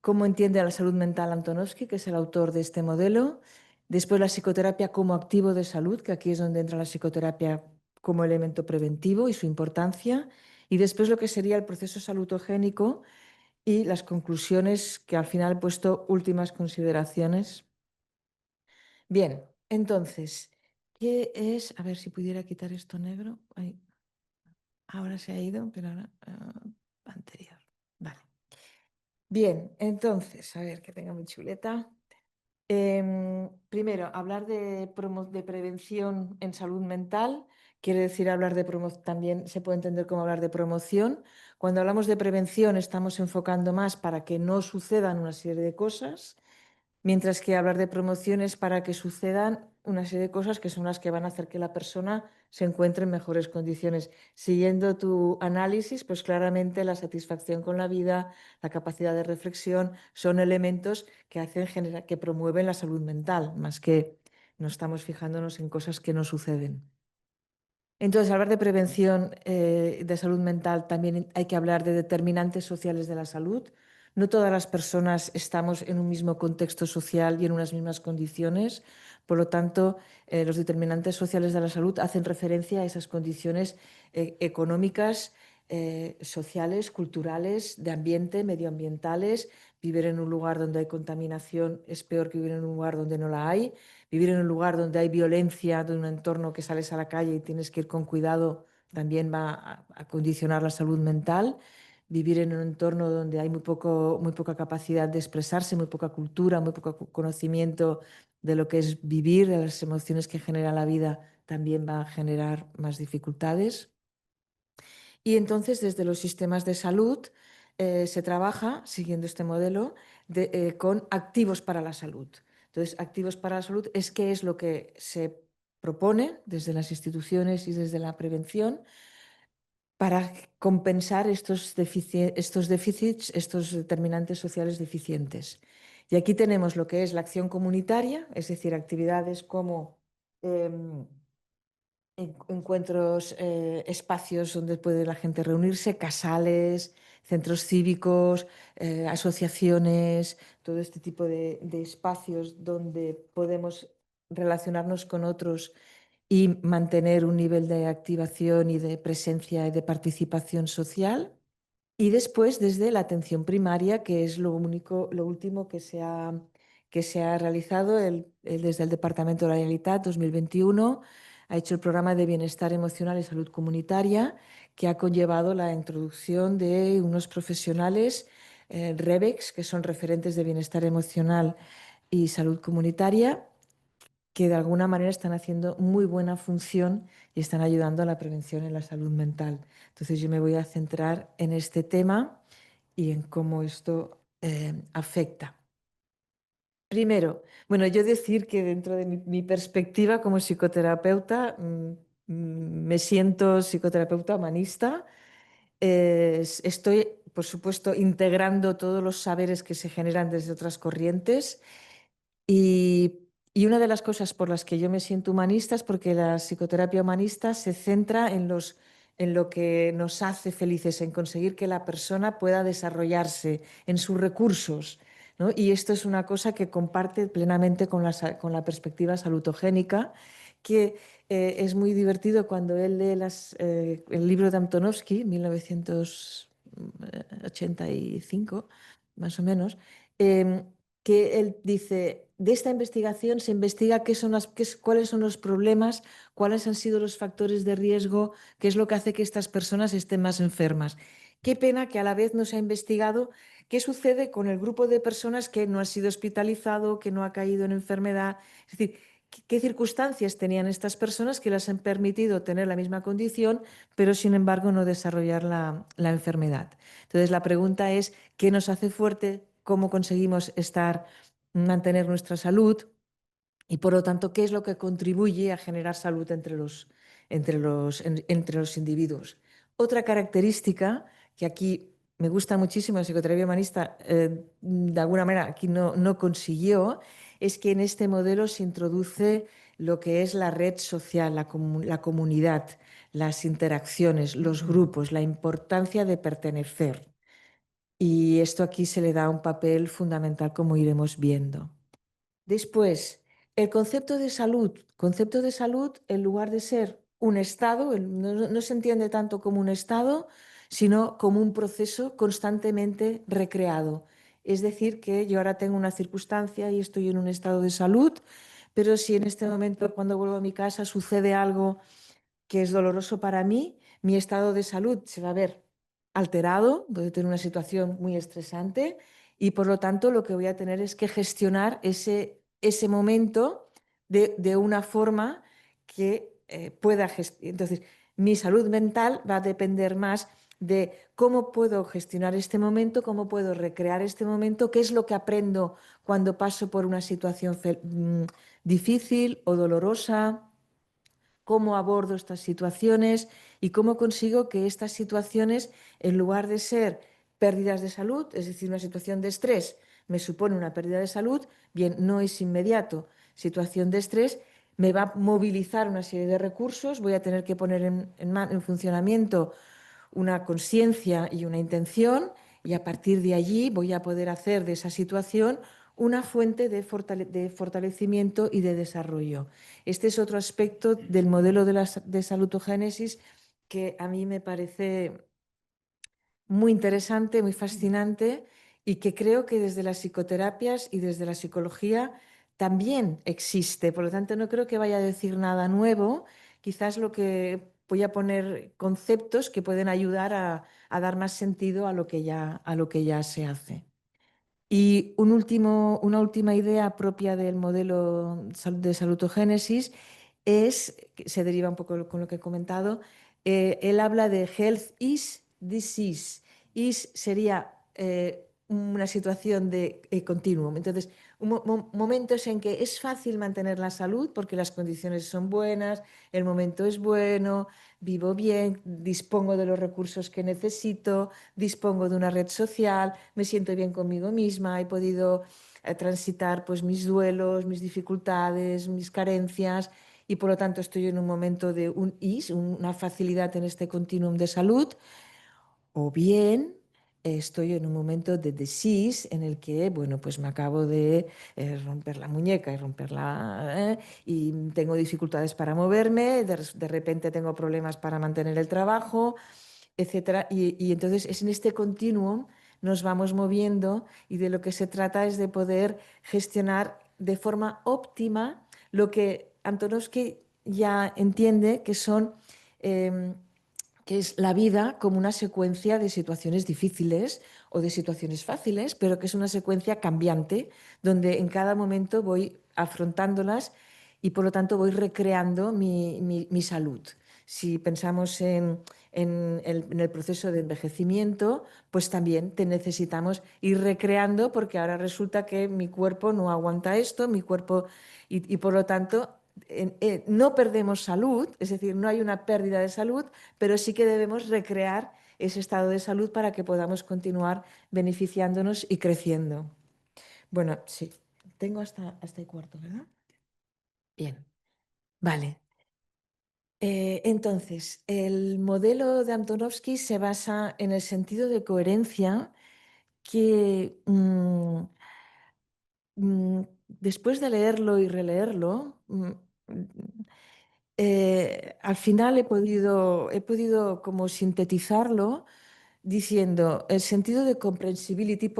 E: ¿Cómo entiende a la salud mental Antonovsky, que es el autor de este modelo? Después la psicoterapia como activo de salud, que aquí es donde entra la psicoterapia como elemento preventivo y su importancia. Y después lo que sería el proceso salutogénico y las conclusiones, que al final he puesto últimas consideraciones. Bien, entonces, ¿qué es? A ver si pudiera quitar esto negro. Ay, ahora se ha ido, pero ahora anterior. Vale. Bien, entonces, a ver que tenga mi chuleta. Primero, hablar de prevención en salud mental. Quiere decir hablar de promoción, también se puede entender como hablar de promoción. Cuando hablamos de prevención estamos enfocando más para que no sucedan una serie de cosas, mientras que hablar de promoción es para que sucedan una serie de cosas que son las que van a hacer que la persona se encuentre en mejores condiciones. Siguiendo tu análisis, pues claramente la satisfacción con la vida, la capacidad de reflexión son elementos que que promueven la salud mental, más que no estamos fijándonos en cosas que no suceden. Entonces, hablar de prevención de salud mental también hay que hablar de determinantes sociales de la salud. No todas las personas estamos en un mismo contexto social y en unas mismas condiciones. Por lo tanto, los determinantes sociales de la salud hacen referencia a esas condiciones económicas, sociales, culturales, de ambiente, medioambientales. Vivir en un lugar donde hay contaminación es peor que vivir en un lugar donde no la hay. Vivir en un lugar donde hay violencia, de un entorno que sales a la calle y tienes que ir con cuidado, también va a condicionar la salud mental. Vivir en un entorno donde hay muy poca capacidad de expresarse, muy poca cultura, muy poco conocimiento de lo que es vivir, de las emociones que genera la vida, también va a generar más dificultades. Y entonces, desde los sistemas de salud, se trabaja, siguiendo este modelo, con activos para la salud. Entonces, activos para la salud es qué es lo que se propone desde las instituciones y desde la prevención para compensar estos déficits, estos determinantes sociales deficientes. Y aquí tenemos lo que es la acción comunitaria, es decir, actividades como encuentros, espacios donde puede la gente reunirse, casales, centros cívicos, asociaciones, todo este tipo de espacios donde podemos relacionarnos con otros y mantener un nivel de activación y de presencia y de participación social. Y después, desde la atención primaria, que es lo último que se ha realizado desde el Departamento de la Generalitat 2021, ha hecho el programa de bienestar emocional y salud comunitaria, que ha conllevado la introducción de unos profesionales, REBEX, que son referentes de bienestar emocional y salud comunitaria, que de alguna manera están haciendo muy buena función y están ayudando a la prevención en la salud mental. Entonces yo me voy a centrar en este tema y en cómo esto afecta. Primero, bueno, yo decir que dentro de mi perspectiva como psicoterapeuta, me siento psicoterapeuta humanista. Estoy, por supuesto, integrando todos los saberes que se generan desde otras corrientes. Y una de las cosas por las que yo me siento humanista es porque la psicoterapia humanista se centra en lo que nos hace felices, en conseguir que la persona pueda desarrollarse en sus recursos, ¿no? Y esto es una cosa que comparte plenamente con la perspectiva salutogénica, que es muy divertido cuando él lee el libro de Antonovsky, 1985, más o menos, que él dice, de esta investigación se investiga cuáles son los problemas, cuáles han sido los factores de riesgo, qué es lo que hace que estas personas estén más enfermas. Qué pena que a la vez no se ha investigado qué sucede con el grupo de personas que no ha sido hospitalizado, que no ha caído en enfermedad. Es decir, qué circunstancias tenían estas personas que les han permitido tener la misma condición, pero sin embargo no desarrollar la enfermedad. Entonces la pregunta es, ¿qué nos hace fuerte? ¿Cómo conseguimos mantener nuestra salud? Y por lo tanto, ¿qué es lo que contribuye a generar salud entre los individuos? Otra característica que aquí me gusta muchísimo, la psicoterapia humanista de alguna manera aquí no consiguió, es que en este modelo se introduce lo que es la red social, la comunidad, las interacciones, los grupos, la importancia de pertenecer. Y esto aquí se le da un papel fundamental, como iremos viendo. Después, el concepto de salud. Concepto de salud, en lugar de ser un estado, no se entiende tanto como un estado, sino como un proceso constantemente recreado. Es decir, que yo ahora tengo una circunstancia y estoy en un estado de salud, pero si en este momento, cuando vuelvo a mi casa, sucede algo que es doloroso para mí, mi estado de salud se va a ver alterado, voy a tener una situación muy estresante y por lo tanto lo que voy a tener es que gestionar ese momento de una forma que pueda gestionar. Entonces, mi salud mental va a depender más de cómo puedo gestionar este momento, cómo puedo recrear este momento, qué es lo que aprendo cuando paso por una situación difícil o dolorosa, cómo abordo estas situaciones y cómo consigo que estas situaciones, en lugar de ser pérdidas de salud, es decir, una situación de estrés me supone una pérdida de salud, bien, no es inmediato. Situación de estrés me va a movilizar una serie de recursos, voy a tener que poner en funcionamiento una conciencia y una intención y a partir de allí voy a poder hacer de esa situación una fuente de fortalecimiento y de desarrollo. Este es otro aspecto del modelo de salutogénesis que a mí me parece muy interesante, muy fascinante y que creo que desde las psicoterapias y desde la psicología también existe. Por lo tanto, no creo que vaya a decir nada nuevo. Quizás lo que voy a poner conceptos que pueden ayudar a dar más sentido a lo que ya se hace. Y una última idea propia del modelo de salutogénesis es, que se deriva un poco con lo que he comentado, él habla de health is disease. Is sería una situación de continuum. Entonces, momentos en que es fácil mantener la salud porque las condiciones son buenas, el momento es bueno, vivo bien, dispongo de los recursos que necesito, dispongo de una red social, me siento bien conmigo misma, he podido transitar pues, mis duelos, mis dificultades, mis carencias y por lo tanto estoy en un momento de un is, una facilidad en este continuum de salud, o bien estoy en un momento de disease en el que, bueno, pues me acabo de romper la muñeca y y tengo dificultades para moverme, de repente tengo problemas para mantener el trabajo, etcétera. Y entonces es en este continuum nos vamos moviendo y de lo que se trata es de poder gestionar de forma óptima lo que Antonovsky ya entiende que son que es la vida como una secuencia de situaciones difíciles o de situaciones fáciles, pero que es una secuencia cambiante, donde en cada momento voy afrontándolas y por lo tanto voy recreando mi salud. Si pensamos en el proceso de envejecimiento, pues también te necesitamos ir recreando porque ahora resulta que mi cuerpo no aguanta esto, mi cuerpo, y por lo tanto no perdemos salud, es decir, no hay una pérdida de salud, pero sí que debemos recrear ese estado de salud para que podamos continuar beneficiándonos y creciendo. Bueno, sí, tengo hasta el cuarto, ¿verdad? Bien, vale. Entonces, el modelo de Antonovsky se basa en el sentido de coherencia que después de leerlo y releerlo, al final he podido como sintetizarlo diciendo el sentido de comprensibility,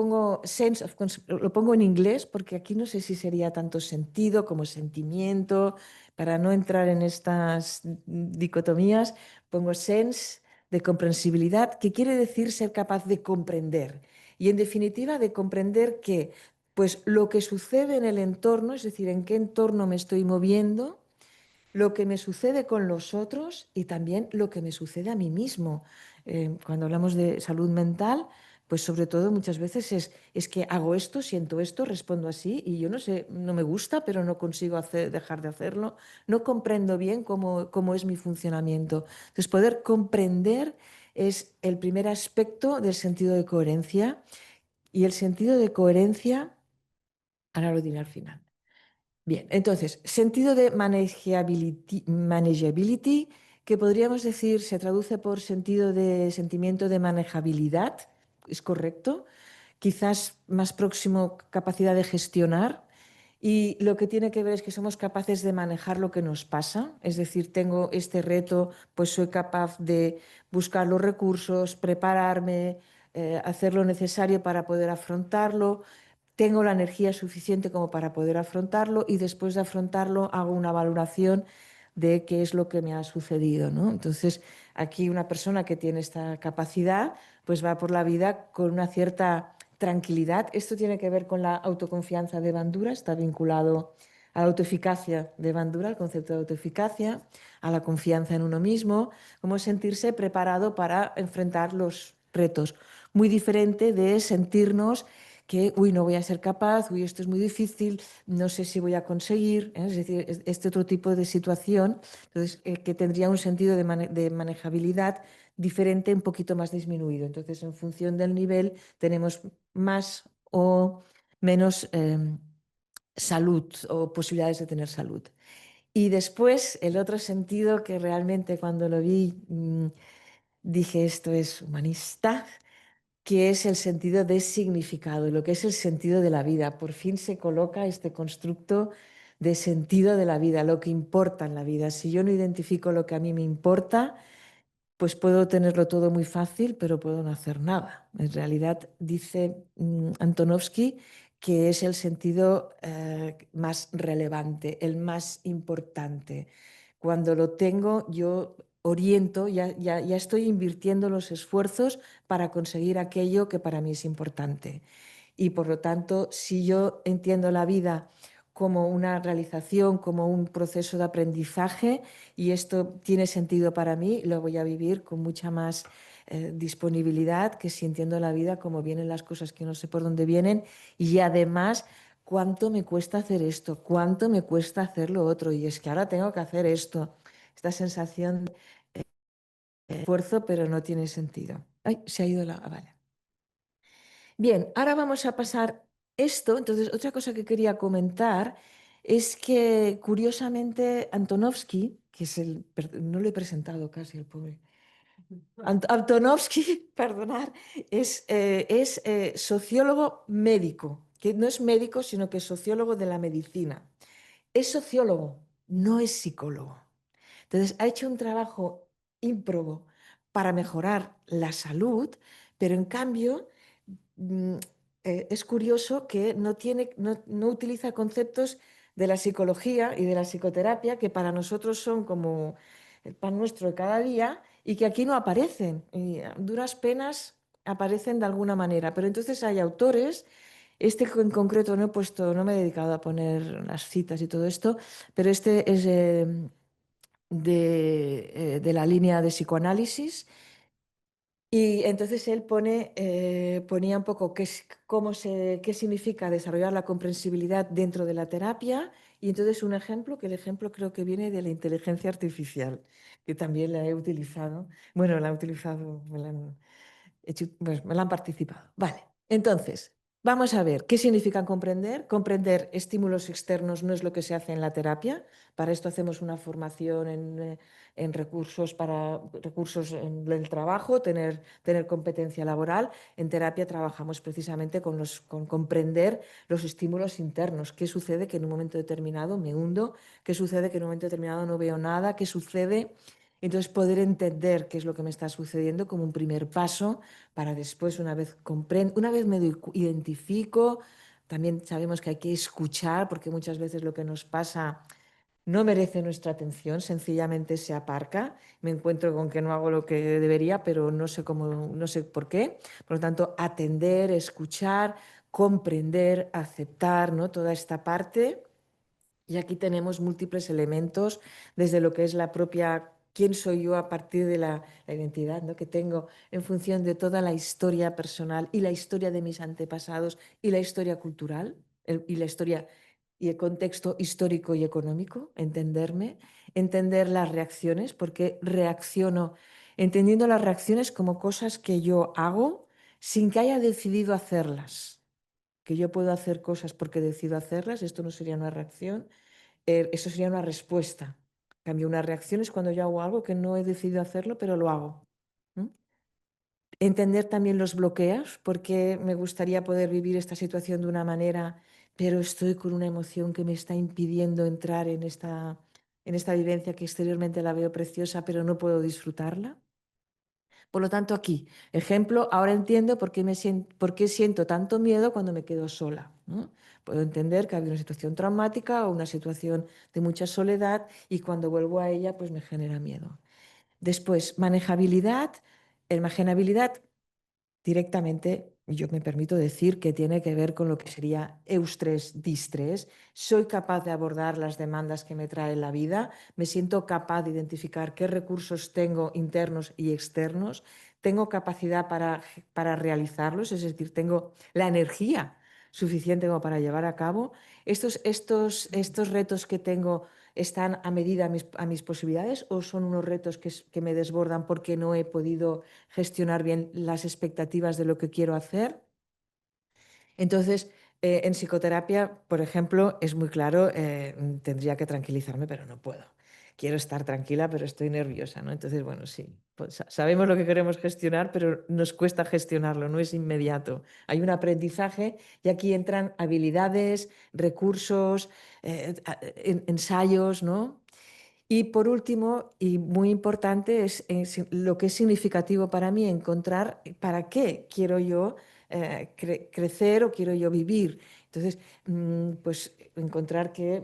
E: lo pongo en inglés porque aquí no sé si sería tanto sentido como sentimiento, para no entrar en estas dicotomías, pongo sense de comprensibilidad, que quiere decir ser capaz de comprender. Y en definitiva de comprender que pues lo que sucede en el entorno, es decir, en qué entorno me estoy moviendo, lo que me sucede con los otros y también lo que me sucede a mí mismo. Cuando hablamos de salud mental, pues sobre todo muchas veces es que hago esto, siento esto, respondo así y yo no sé, no me gusta, pero no consigo dejar de hacerlo, no comprendo bien cómo es mi funcionamiento. Entonces, poder comprender es el primer aspecto del sentido de coherencia y el sentido de coherencia, ahora lo diré al final. Bien, entonces, sentido de manageability, que podríamos decir se traduce por sentido de sentimiento de manejabilidad, ¿es correcto? Quizás más próximo capacidad de gestionar. Y lo que tiene que ver es que somos capaces de manejar lo que nos pasa, es decir, tengo este reto, pues soy capaz de buscar los recursos, prepararme, hacer lo necesario para poder afrontarlo, tengo la energía suficiente como para poder afrontarlo y después de afrontarlo hago una valoración de qué es lo que me ha sucedido, ¿no? Entonces, aquí una persona que tiene esta capacidad, pues va por la vida con una cierta tranquilidad. Esto tiene que ver con la autoconfianza de Bandura, está vinculado a la autoeficacia de Bandura, el concepto de autoeficacia, a la confianza en uno mismo, como sentirse preparado para enfrentar los retos. Muy diferente de sentirnos que, uy, no voy a ser capaz, uy, esto es muy difícil, no sé si voy a conseguir, ¿eh? Es decir, este otro tipo de situación, entonces, que tendría un sentido de manejabilidad diferente, un poquito más disminuido. Entonces, en función del nivel, tenemos más o menos salud o posibilidades de tener salud. Y después, el otro sentido que realmente cuando lo vi, dije, esto es humanista, que es el sentido de significado, lo que es el sentido de la vida. Por fin se coloca este constructo de sentido de la vida, lo que importa en la vida. Si yo no identifico lo que a mí me importa, pues puedo tenerlo todo muy fácil, pero puedo no hacer nada. En realidad, dice Antonovsky que es el sentido más relevante, el más importante. Cuando lo tengo, yo oriento, ya estoy invirtiendo los esfuerzos para conseguir aquello que para mí es importante. Y por lo tanto, si yo entiendo la vida como una realización, como un proceso de aprendizaje, y esto tiene sentido para mí, lo voy a vivir con mucha más disponibilidad que si entiendo la vida como vienen las cosas que no sé por dónde vienen, y además cuánto me cuesta hacer esto, cuánto me cuesta hacer lo otro, y es que ahora tengo que hacer esto. Esta sensación de esfuerzo, pero no tiene sentido. Ay, se ha ido la... vale. Bien, ahora vamos a pasar esto. Entonces, otra cosa que quería comentar es que, curiosamente, Antonovsky, que es no lo he presentado casi el pobre. Antonovsky, perdonar, es sociólogo médico, que no es médico, sino que es sociólogo de la medicina. Es sociólogo, no es psicólogo. Entonces, ha hecho un trabajo ímprobo para mejorar la salud, pero en cambio es curioso que no utiliza conceptos de la psicología y de la psicoterapia que para nosotros son como el pan nuestro de cada día y que aquí no aparecen. Y a duras penas aparecen de alguna manera. Pero entonces hay autores, este en concreto no he puesto, no me he dedicado a poner las citas y todo esto, pero este es de la línea de psicoanálisis. Y entonces él ponía un poco qué significa desarrollar la comprensibilidad dentro de la terapia. Y entonces un ejemplo, que el ejemplo creo que viene de la inteligencia artificial, que también la he utilizado. Bueno, la he utilizado, me la han participado. Vale, entonces, vamos a ver qué significa comprender. Comprender estímulos externos no es lo que se hace en la terapia. Para esto hacemos una formación en recursos en el trabajo, tener competencia laboral. En terapia trabajamos precisamente con comprender los estímulos internos. ¿Qué sucede que en un momento determinado me hundo? ¿Qué sucede que en un momento determinado no veo nada? ¿Qué sucede? Entonces, poder entender qué es lo que me está sucediendo como un primer paso para después, una vez me identifico, también sabemos que hay que escuchar, porque muchas veces lo que nos pasa no merece nuestra atención, sencillamente se aparca. Me encuentro con que no hago lo que debería, pero no sé cómo, no sé por qué. Por lo tanto, atender, escuchar, comprender, aceptar, ¿no? Toda esta parte. Y aquí tenemos múltiples elementos, desde lo que es la propia quién soy yo a partir de la identidad, ¿no?, que tengo en función de toda la historia personal y la historia de mis antepasados y la historia cultural y la historia y el contexto histórico y económico, entender las reacciones, porque reacciono, entendiendo las reacciones como cosas que yo hago sin que haya decidido hacerlas, que yo puedo hacer cosas porque decido hacerlas, esto no sería una reacción, eso sería una respuesta. En cambio, una reacción es cuando yo hago algo que no he decidido hacerlo, pero lo hago. Entender también los bloqueos, porque me gustaría poder vivir esta situación de una manera, pero estoy con una emoción que me está impidiendo entrar en esta vivencia que exteriormente la veo preciosa, pero no puedo disfrutarla. Por lo tanto, aquí, ejemplo, ahora entiendo por qué siento tanto miedo cuando me quedo sola, ¿no? Puedo entender que ha habido una situación traumática o una situación de mucha soledad y cuando vuelvo a ella, pues me genera miedo. Después, manejabilidad. Imaginabilidad directamente, yo me permito decir que tiene que ver con lo que sería eustrés, distrés. Soy capaz de abordar las demandas que me trae la vida, me siento capaz de identificar qué recursos tengo internos y externos, tengo capacidad para realizarlos, es decir, tengo la energía suficiente como para llevar a cabo. Estos retos que tengo están a medida a mis posibilidades o son unos retos que me desbordan porque no he podido gestionar bien las expectativas de lo que quiero hacer. Entonces, en psicoterapia, por ejemplo, es muy claro, tendría que tranquilizarme, pero no puedo. Quiero estar tranquila, pero estoy nerviosa, ¿no? Entonces, bueno, sí, pues sabemos lo que queremos gestionar, pero nos cuesta gestionarlo, no es inmediato. Hay un aprendizaje y aquí entran habilidades, recursos, ensayos, ¿no? Y por último, y muy importante, es lo que es significativo para mí, encontrar para qué quiero yo crecer o quiero yo vivir. Entonces, pues encontrar que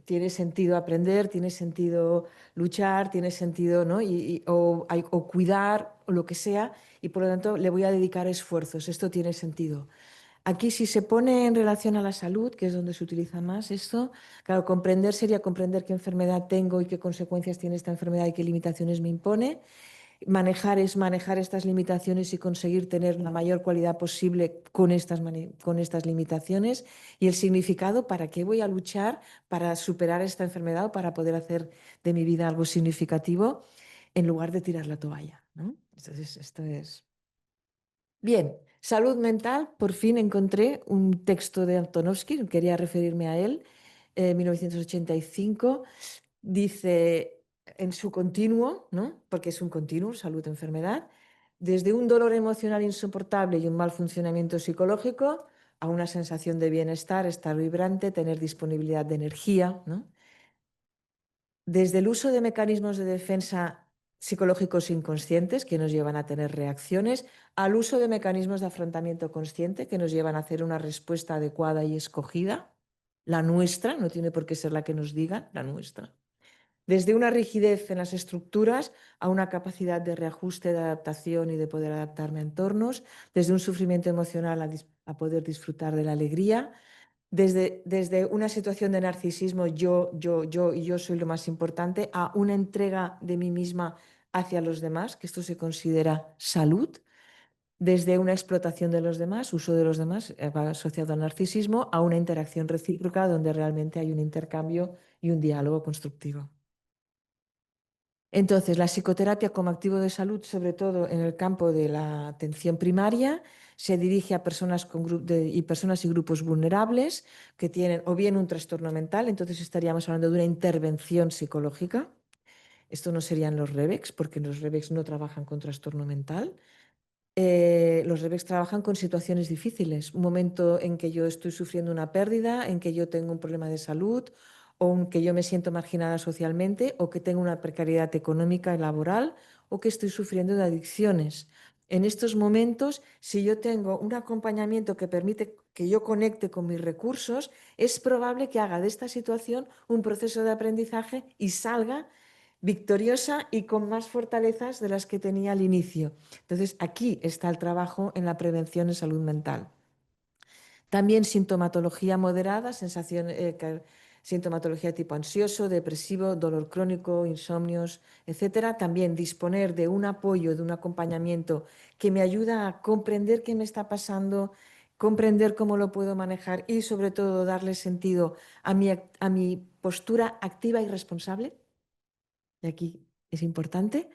E: tiene sentido aprender, tiene sentido luchar, tiene sentido, ¿no? O cuidar o lo que sea, y por lo tanto le voy a dedicar esfuerzos. Esto tiene sentido. Aquí, si se pone en relación a la salud, que es donde se utiliza más esto, claro, comprender sería comprender qué enfermedad tengo y qué consecuencias tiene esta enfermedad y qué limitaciones me impone. Manejar es manejar estas limitaciones y conseguir tener la mayor cualidad posible con estas limitaciones. Y el significado, ¿para qué voy a luchar para superar esta enfermedad o para poder hacer de mi vida algo significativo en lugar de tirar la toalla, ¿no? Entonces, esto es... Bien, salud mental, por fin encontré un texto de Antonovsky, quería referirme a él, 1985, dice en su continuo, ¿no? Porque es un continuo, salud-enfermedad, desde un dolor emocional insoportable y un mal funcionamiento psicológico a una sensación de bienestar, estar vibrante, tener disponibilidad de energía, ¿no? Desde el uso de mecanismos de defensa psicológicos inconscientes que nos llevan a tener reacciones, al uso de mecanismos de afrontamiento consciente que nos llevan a hacer una respuesta adecuada y escogida, la nuestra, no tiene por qué ser la que nos digan, la nuestra. Desde una rigidez en las estructuras a una capacidad de reajuste, de adaptación y de poder adaptarme a entornos, desde un sufrimiento emocional a poder disfrutar de la alegría, desde una situación de narcisismo, yo y yo soy lo más importante, a una entrega de mí misma hacia los demás, que esto se considera salud, desde una explotación de los demás, uso de los demás, va asociado al narcisismo, a una interacción recíproca donde realmente hay un intercambio y un diálogo constructivo. Entonces, la psicoterapia como activo de salud, sobre todo en el campo de la atención primaria, se dirige a personas y grupos vulnerables que tienen o bien un trastorno mental, entonces estaríamos hablando de una intervención psicológica. Esto no serían los REBECs, porque los REBECs no trabajan con trastorno mental. Los REBECs trabajan con situaciones difíciles, un momento en que yo estoy sufriendo una pérdida, en que yo tengo un problema de salud, o en que yo me siento marginada socialmente, o que tengo una precariedad económica y laboral, o que estoy sufriendo de adicciones. En estos momentos, si yo tengo un acompañamiento que permite que yo conecte con mis recursos, es probable que haga de esta situación un proceso de aprendizaje y salga victoriosa y con más fortalezas de las que tenía al inicio. Entonces, aquí está el trabajo en la prevención en salud mental. También sintomatología moderada, sintomatología tipo ansioso, depresivo, dolor crónico, insomnios, etcétera. También disponer de un apoyo, de un acompañamiento que me ayuda a comprender qué me está pasando, comprender cómo lo puedo manejar y sobre todo darle sentido a mi postura activa y responsable. Y aquí es importante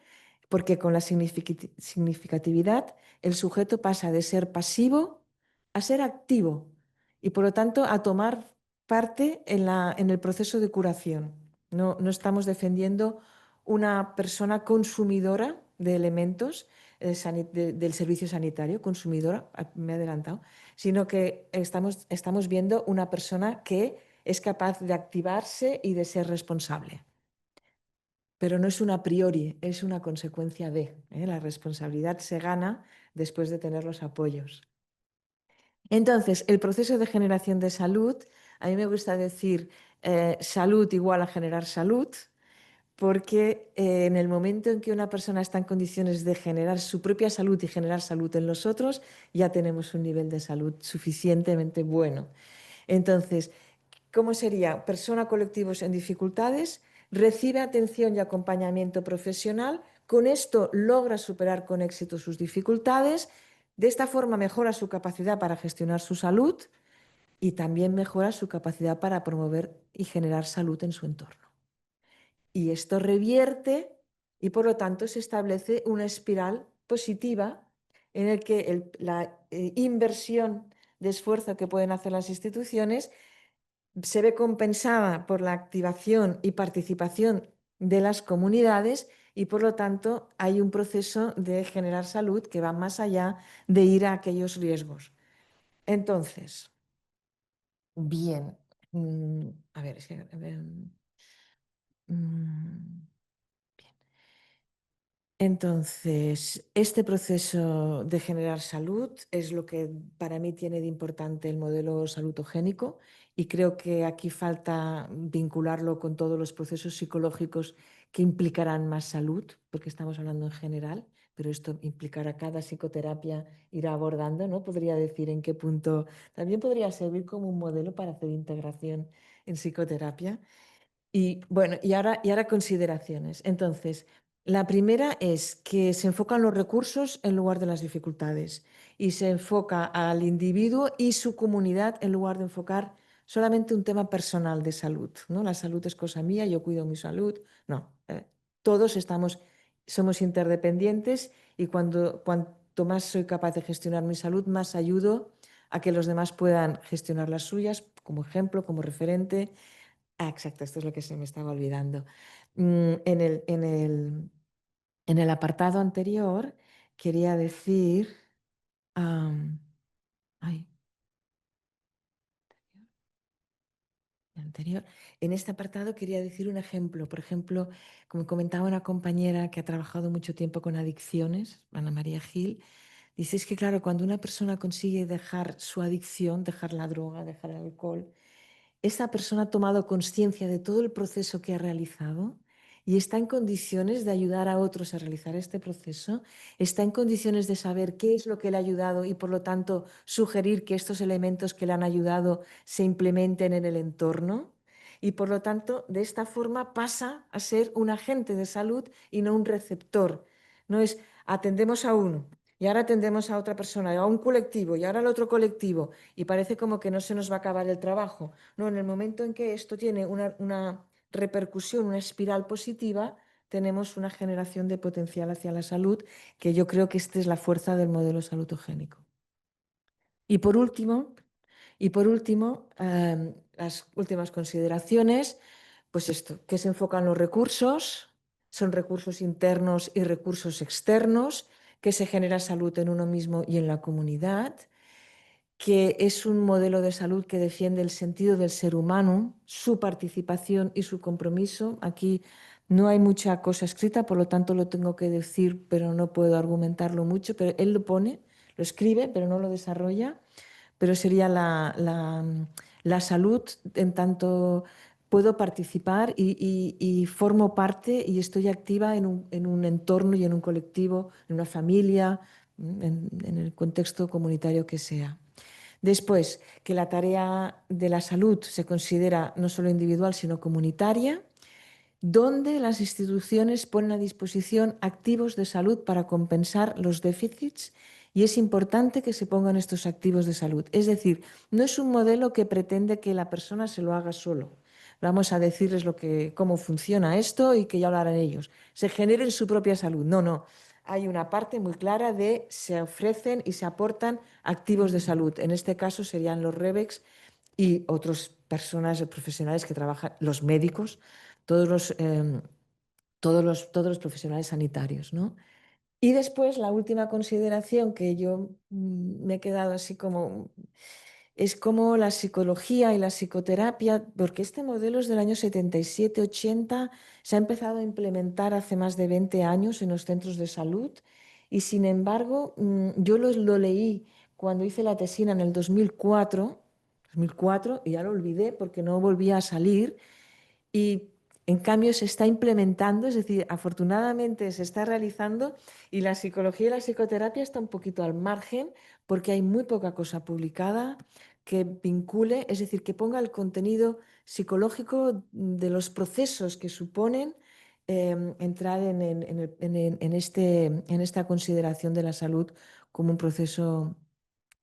E: porque con la significatividad el sujeto pasa de ser pasivo a ser activo y por lo tanto a tomar parte en el proceso de curación. No estamos defendiendo una persona consumidora de elementos del servicio sanitario, consumidora, me he adelantado, sino que estamos viendo una persona que es capaz de activarse y de ser responsable. Pero no es un a priori, es una consecuencia de. La responsabilidad se gana después de tener los apoyos. Entonces, el proceso de generación de salud, a mí me gusta decir salud igual a generar salud, porque en el momento en que una persona está en condiciones de generar su propia salud y generar salud en los otros, ya tenemos un nivel de salud suficientemente bueno. Entonces, ¿cómo sería? Persona, colectivos en dificultades, recibe atención y acompañamiento profesional, con esto logra superar con éxito sus dificultades, de esta forma mejora su capacidad para gestionar su salud y también mejora su capacidad para promover y generar salud en su entorno. Y esto revierte y por lo tanto se establece una espiral positiva en el que la inversión de esfuerzo que pueden hacer las instituciones se ve compensada por la activación y participación de las comunidades y por lo tanto hay un proceso de generar salud que va más allá de ir a aquellos riesgos. Entonces, bien, a ver, Entonces, este proceso de generar salud es lo que para mí tiene de importante el modelo salutogénico, y creo que aquí falta vincularlo con todos los procesos psicológicos que implicarán más salud, porque estamos hablando en general, pero esto implicará cada psicoterapia irá abordando, ¿no? Podría decir en qué punto también podría servir como un modelo para hacer integración en psicoterapia. Y bueno, y ahora consideraciones. Entonces, la primera es que se enfocan los recursos en lugar de las dificultades, y se enfoca al individuo y su comunidad en lugar de enfocar solamente un tema personal de salud, ¿no? La salud es cosa mía, yo cuido mi salud. No, todos somos interdependientes, y cuanto más soy capaz de gestionar mi salud, más ayudo a que los demás puedan gestionar las suyas, como ejemplo, como referente. Exacto, esto es lo que se me estaba olvidando. En el apartado anterior quería decir, ay, anterior, en este apartado quería decir un ejemplo. Por ejemplo, como comentaba una compañera que ha trabajado mucho tiempo con adicciones, Ana María Gil, dice, es que claro, cuando una persona consigue dejar su adicción, dejar la droga, dejar el alcohol, esa persona ha tomado conciencia de todo el proceso que ha realizado y está en condiciones de ayudar a otros a realizar este proceso, está en condiciones de saber qué es lo que le ha ayudado y, por lo tanto, sugerir que estos elementos que le han ayudado se implementen en el entorno. Y, por lo tanto, de esta forma pasa a ser un agente de salud y no un receptor. No es atendemos a uno y ahora atendemos a otra persona, a un colectivo y ahora al otro colectivo, y parece como que no se nos va a acabar el trabajo. No, en el momento en que esto tiene una repercusión, una espiral positiva, tenemos una generación de potencial hacia la salud, que yo creo que esta es la fuerza del modelo salutogénico. Y por último, las últimas consideraciones, pues esto, que se enfocan los recursos, son recursos internos y recursos externos, que se genera salud en uno mismo y en la comunidad, que es un modelo de salud que defiende el sentido del ser humano, su participación y su compromiso. Aquí no hay mucha cosa escrita, por lo tanto lo tengo que decir, pero no puedo argumentarlo mucho, pero él lo pone, lo escribe, pero no lo desarrolla. Pero sería la salud en tanto puedo participar y formo parte y estoy activa en un entorno y en un colectivo, en una familia, en el contexto comunitario que sea. Después, que la tarea de la salud se considera no solo individual, sino comunitaria, donde las instituciones ponen a disposición activos de salud para compensar los déficits, y es importante que se pongan estos activos de salud. Es decir, no es un modelo que pretende que la persona se lo haga solo. Vamos a decirles cómo funciona esto y que ya lo harán ellos. Se generen su propia salud. No, no. Hay una parte muy clara de se ofrecen y se aportan activos de salud. En este caso serían los REBEX y otras personas profesionales que trabajan, los médicos, todos los profesionales sanitarios, ¿no? Y después la última consideración que yo me he quedado así como es como la psicología y la psicoterapia, porque este modelo es del año 77-80, se ha empezado a implementar hace más de 20 años en los centros de salud, y sin embargo yo lo leí cuando hice la tesina en el 2004, y ya lo olvidé porque no volvía a salir. Y en cambio se está implementando, es decir, afortunadamente se está realizando, y la psicología y la psicoterapia está un poquito al margen porque hay muy poca cosa publicada que vincule, es decir, que ponga el contenido psicológico de los procesos que suponen entrar en esta consideración de la salud como un proceso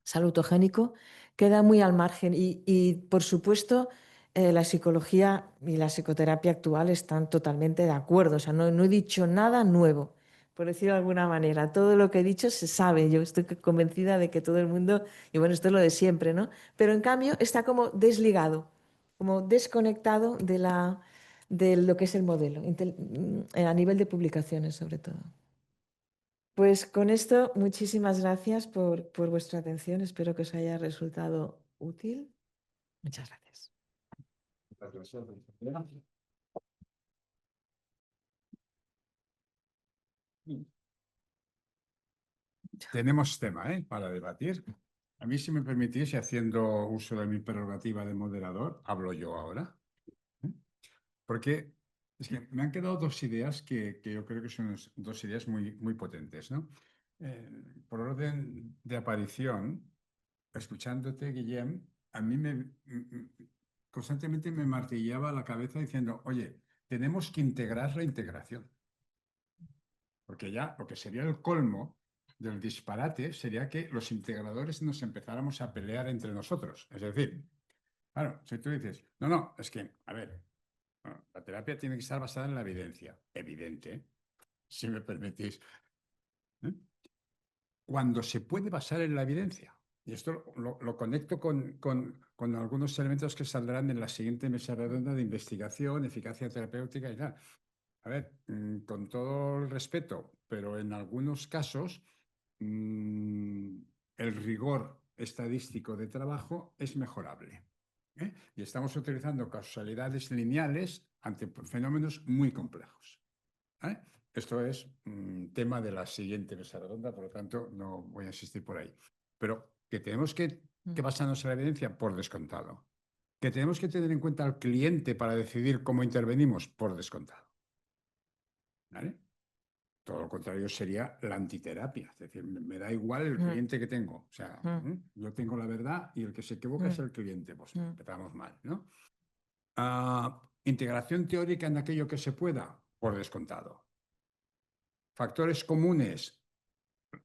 E: salutogénico, queda muy al margen. Y por supuesto, la psicología y la psicoterapia actual están totalmente de acuerdo. O sea, no he dicho nada nuevo, por decirlo de alguna manera. Todo lo que he dicho se sabe. Yo estoy convencida de que todo el mundo, y bueno, esto es lo de siempre, ¿no? Pero en cambio está como desligado, como desconectado de lo que es el modelo, a nivel de publicaciones sobre todo. Pues con esto, muchísimas gracias por vuestra atención. Espero que os haya resultado útil. Muchas gracias.
C: Tenemos tema, para debatir. A mí, si me permitís, y haciendo uso de mi prerrogativa de moderador, hablo yo ahora. Porque es que me han quedado dos ideas que yo creo que son dos ideas muy, muy potentes, ¿no? Por orden de aparición, escuchándote, Guillem, a mí constantemente me martillaba la cabeza diciendo, oye, tenemos que integrar la integración. Porque ya lo que sería el colmo del disparate sería que los integradores nos empezáramos a pelear entre nosotros. Es decir, claro, si tú dices, no, es que, a ver, bueno, la terapia tiene que estar basada en la evidencia. Evidente, si me permitís. ¿Eh? Cuando se puede basar en la evidencia. Y esto lo conecto con algunos elementos que saldrán en la siguiente mesa redonda de investigación, eficacia terapéutica y tal. A ver, con todo el respeto, pero en algunos casos el rigor estadístico de trabajo es mejorable. Y estamos utilizando causalidades lineales ante fenómenos muy complejos. Esto es tema de la siguiente mesa redonda, por lo tanto no voy a insistir por ahí. Pero que tenemos que basarnos en la evidencia, por descontado. Que tenemos que tener en cuenta al cliente para decidir cómo intervenimos, por descontado. ¿Vale? Todo lo contrario sería la antiterapia. Es decir, me da igual el cliente que tengo. O sea, yo tengo la verdad y el que se equivoca es el cliente. Pues empezamos mal, ¿no? Integración teórica en aquello que se pueda, por descontado. Factores comunes.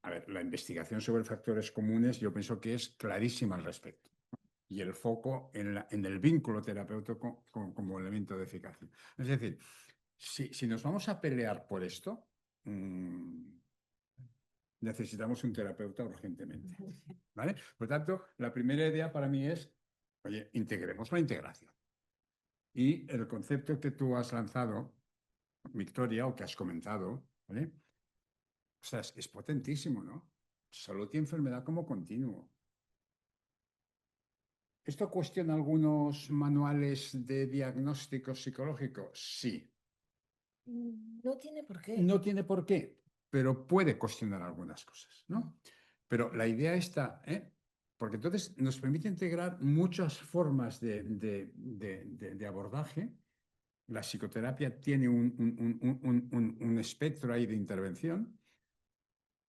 C: A ver, la investigación sobre factores comunes yo pienso que es clarísima al respecto. Y el foco en el vínculo terapéutico como elemento de eficacia. Es decir, si nos vamos a pelear por esto, necesitamos un terapeuta urgentemente. ¿Vale? Por tanto, la primera idea para mí es, oye, integremos la integración. Y el concepto que tú has lanzado, Victoria, o que has comentado, ¿vale? O sea, es potentísimo, ¿no? Salud y enfermedad como continuo. ¿Esto cuestiona algunos manuales de diagnóstico psicológico? Sí.
E: No tiene por qué.
C: No tiene por qué, pero puede cuestionar algunas cosas, ¿no? Pero la idea está, porque entonces nos permite integrar muchas formas de abordaje. La psicoterapia tiene un espectro ahí de intervención.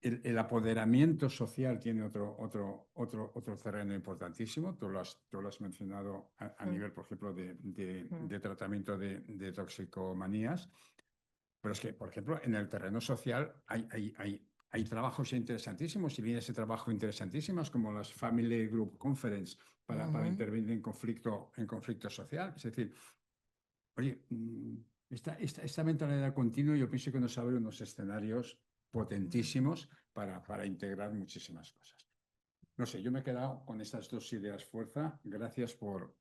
C: El apoderamiento social tiene otro terreno importantísimo. Tú lo has mencionado a nivel, por ejemplo, de tratamiento de toxicomanías. Pero es que, por ejemplo, en el terreno social hay trabajos interesantísimos y líneas de trabajo interesantísimas como las Family Group Conference para intervenir en conflicto social. Es decir, oye, esta mentalidad continua yo pienso que nos abre unos escenarios potentísimos para integrar muchísimas cosas. No sé, yo me he quedado con estas dos ideas fuerza. Gracias por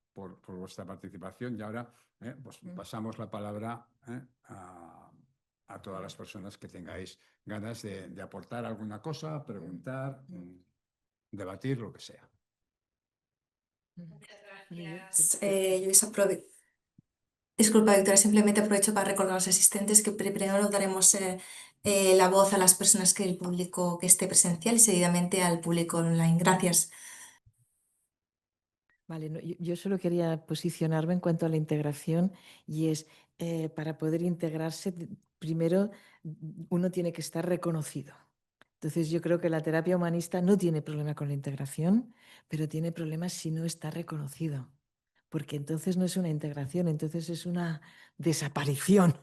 C: vuestra participación y ahora pues pasamos la palabra a todas las personas que tengáis ganas de aportar alguna cosa, preguntar, debatir, lo que sea.
A: Gracias, Luisa. Disculpa, Victoria, simplemente aprovecho para recordar a los asistentes que primero daremos la voz a las personas el público que esté presencial y seguidamente al público online. Gracias.
E: Vale, yo solo quería posicionarme en cuanto a la integración y es, para poder integrarse, primero uno tiene que estar reconocido. Entonces yo creo que la terapia humanista no tiene problema con la integración, pero tiene problemas si no está reconocido, porque entonces no es una integración, entonces es una desaparición.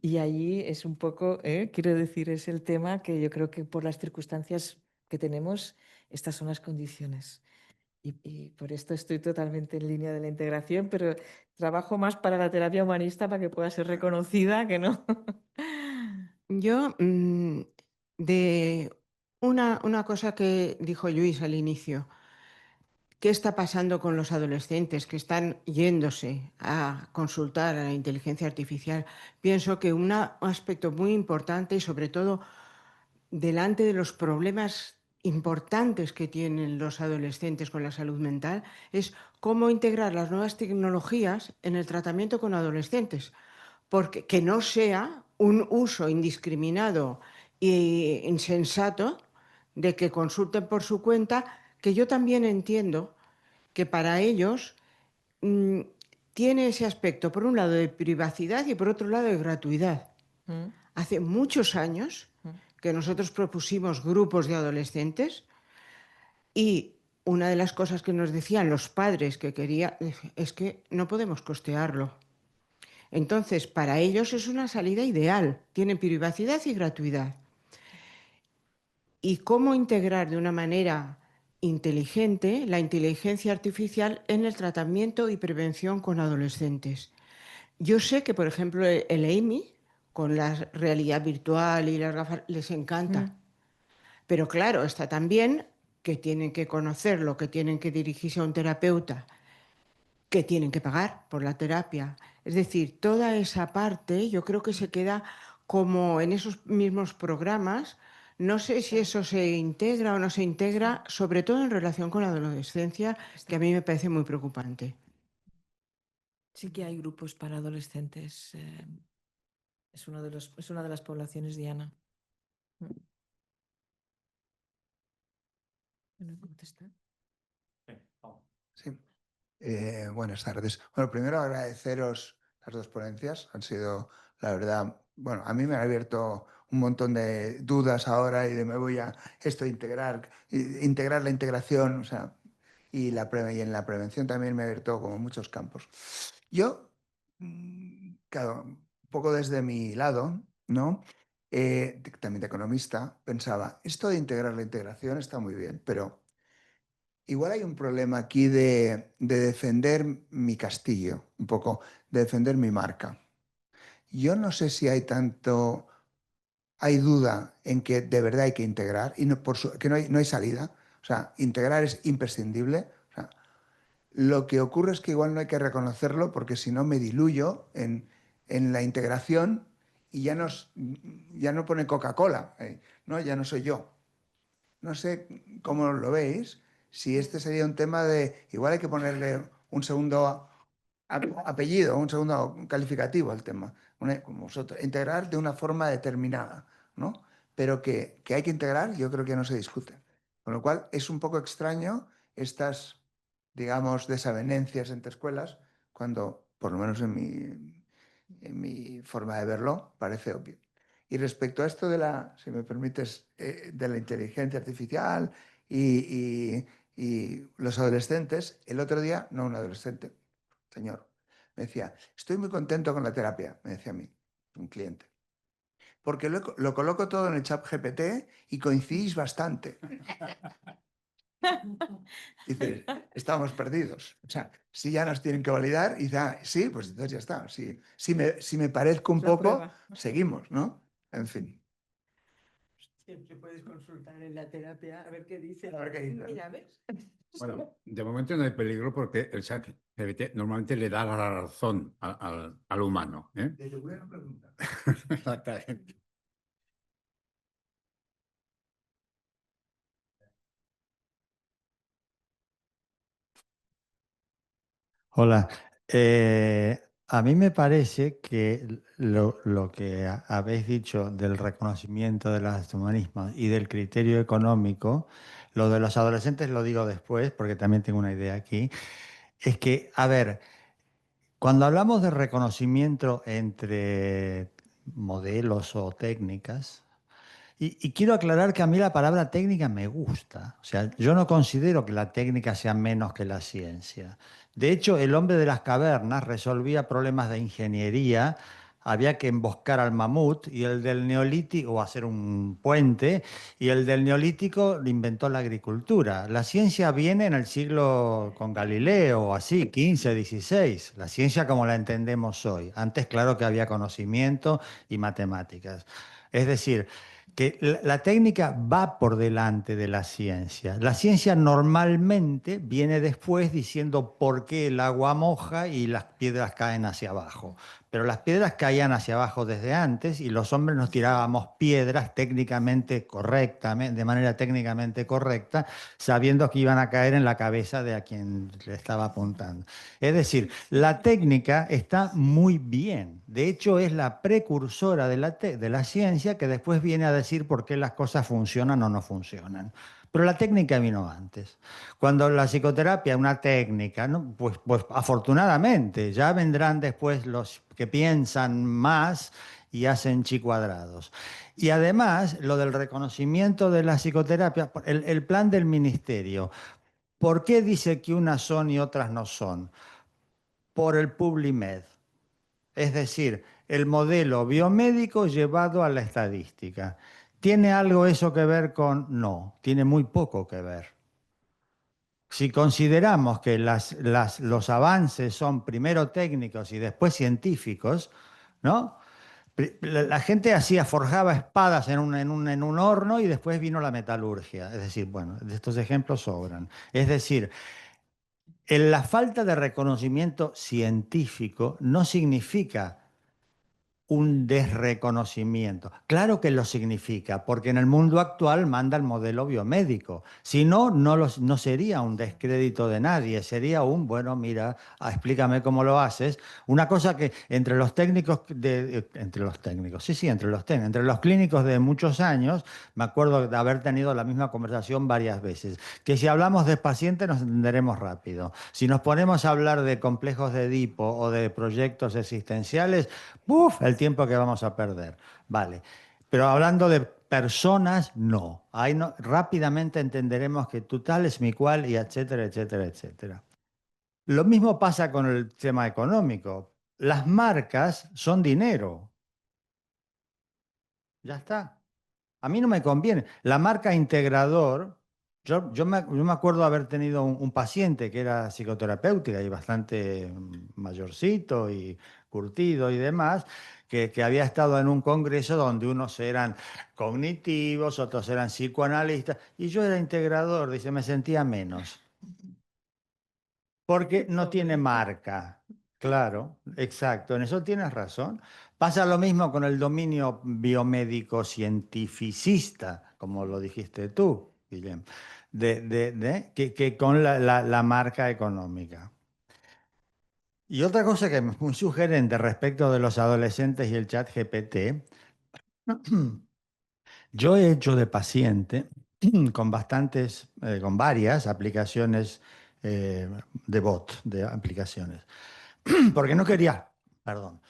E: Y ahí es un poco, quiero decir, es el tema que yo creo que por las circunstancias que tenemos, estas son las condiciones. Y por esto estoy totalmente en línea de la integración, pero trabajo más para la terapia humanista para que pueda ser reconocida que no.
F: Yo, de una cosa que dijo Luis al inicio, ¿qué está pasando con los adolescentes que están yéndose a consultar a la inteligencia artificial? Pienso que un aspecto muy importante y sobre todo delante de los problemas importantes que tienen los adolescentes con la salud mental es cómo integrar las nuevas tecnologías en el tratamiento con adolescentes, porque que no sea un uso indiscriminado e insensato de que consulten por su cuenta, que yo también entiendo que para ellos tiene ese aspecto, por un lado, de privacidad y por otro lado, de gratuidad. Hace muchos años que nosotros propusimos grupos de adolescentes y una de las cosas que nos decían los padres que querían es que no podemos costearlo. Entonces, para ellos es una salida ideal, tienen privacidad y gratuidad. ¿Y cómo integrar de una manera inteligente la inteligencia artificial en el tratamiento y prevención con adolescentes? Yo sé que, por ejemplo, el EIMI, con la realidad virtual y las gafas, les encanta. Pero claro, está también que tienen que conocerlo, que tienen que dirigirse a un terapeuta, que tienen que pagar por la terapia. Es decir, toda esa parte yo creo que se queda como en esos mismos programas. No sé si eso se integra o no se integra, sobre todo en relación con la adolescencia, que a mí me parece muy preocupante.
E: Sí que hay grupos para adolescentes. Es una de las poblaciones diana. ¿Me contesta?
G: Sí. Buenas tardes. Bueno, primero agradeceros las dos ponencias. Han sido, la verdad, bueno, a mí me han abierto un montón de dudas ahora y de me voy a esto integrar la integración, o sea, y en la prevención también me ha abierto como muchos campos. Yo, claro, un poco desde mi lado, ¿no? También de economista, pensaba, esto de integrar la integración está muy bien, pero igual hay un problema aquí de defender mi castillo, un poco, de defender mi marca. Yo no sé si hay duda en que de verdad hay que integrar y que no hay salida. O sea, integrar es imprescindible. O sea, lo que ocurre es que igual no hay que reconocerlo porque si no me diluyo en la integración y ya no pone Coca-Cola, ¿no? Ya no soy yo. No sé cómo lo veis, si este sería un tema de, igual hay que ponerle un segundo apellido, un segundo calificativo al tema, como vosotros, integrar de una forma determinada, ¿no? Pero que hay que integrar, yo creo que no se discute. Con lo cual es un poco extraño estas, digamos, desavenencias entre escuelas, cuando, por lo menos en mi forma de verlo, parece obvio. Y respecto a esto si me permites, de la inteligencia artificial y los adolescentes, el otro día, no un adolescente, señor, me decía, estoy muy contento con la terapia, me decía a mí, un cliente, porque lo coloco todo en el chat GPT y coincidís bastante. Dices, estamos perdidos. O sea, si ya nos tienen que validar, y dice, sí, pues entonces ya está. Si me parezco un poco,
E: prueba.
G: seguimos, ¿no? En fin.
F: Siempre puedes consultar en la terapia a ver qué dice.
G: A ver qué dice.
F: Mira, ¿ves?
C: Bueno, de momento no hay peligro porque el chat GPT normalmente le da la razón al humano.
G: Te voy a preguntar.
C: Exactamente.
B: Hola. A mí me parece que lo que habéis dicho del reconocimiento de los humanismos y del criterio económico, lo de los adolescentes lo digo después porque también tengo una idea aquí, es que, a ver, cuando hablamos de reconocimiento entre modelos o técnicas, y quiero aclarar que a mí la palabra técnica me gusta. O sea, yo no considero que la técnica sea menos que la ciencia. De hecho, el hombre de las cavernas resolvía problemas de ingeniería. Había que emboscar al mamut y el del neolítico, o hacer un puente, y el del neolítico le inventó la agricultura. La ciencia viene en el siglo con Galileo, o así, 15, 16. La ciencia como la entendemos hoy. Antes, claro que había conocimiento y matemáticas. Es decir, que la técnica va por delante de la ciencia. La ciencia normalmente viene después diciendo por qué el agua moja y las piedras caen hacia abajo. pero las piedras caían hacia abajo desde antes y los hombres nos tirábamos piedras técnicamente correctamente, de manera técnicamente correcta, sabiendo que iban a caer en la cabeza de a quien le estaba apuntando. Es decir, la técnica está muy bien. De hecho, es la precursora de la ciencia que después viene a decir por qué las cosas funcionan o no funcionan. Pero la técnica vino antes. Cuando la psicoterapia es una técnica, ¿no? Pues afortunadamente ya vendrán después los que piensan más y hacen chi cuadrados. Y además, lo del reconocimiento de la psicoterapia, el plan del ministerio, ¿por qué dice que unas son y otras no son? Por el PubliMed, es decir, el modelo biomédico llevado a la estadística. ¿Tiene algo eso que ver con? No, tiene muy poco que ver. Si consideramos que los avances son primero técnicos y después científicos, ¿no? La gente forjaba espadas en un horno y después vino la metalurgia. Es decir, bueno, de estos ejemplos sobran. Es decir, la falta de reconocimiento científico no significa un desreconocimiento. Claro que lo significa, porque en el mundo actual manda el modelo biomédico. Si no, no sería un descrédito de nadie, sería un, bueno, mira, explícame cómo lo haces. Una cosa que entre los técnicos, entre los técnicos, sí, entre los clínicos de muchos años, me acuerdo de haber tenido la misma conversación varias veces, que si hablamos de pacientes nos entenderemos rápido. Si nos ponemos a hablar de complejos de Edipo o de proyectos existenciales, ¡uf! El tiempo que vamos a perder. Vale. Pero hablando de personas, no. Ahí no, rápidamente entenderemos que tú tal es mi cual y etcétera, etcétera, etcétera. Lo mismo pasa con el tema económico. Las marcas son dinero. Ya está. A mí no me conviene. La marca integrador, yo me acuerdo haber tenido un paciente que era psicoterapéutica y bastante mayorcito y curtido y demás, que había estado en un congreso donde unos eran cognitivos, otros eran psicoanalistas, y yo era integrador, dice, me sentía menos. Porque no tiene marca. Claro, exacto, en eso tienes razón. Pasa lo mismo con el dominio biomédico cientificista, como lo dijiste tú, Guillem, que con la marca económica. Y otra cosa que es muy sugerente respecto de los adolescentes y el chat GPT, yo he hecho de paciente con varias aplicaciones de bot, de aplicaciones. Porque no quería, perdón.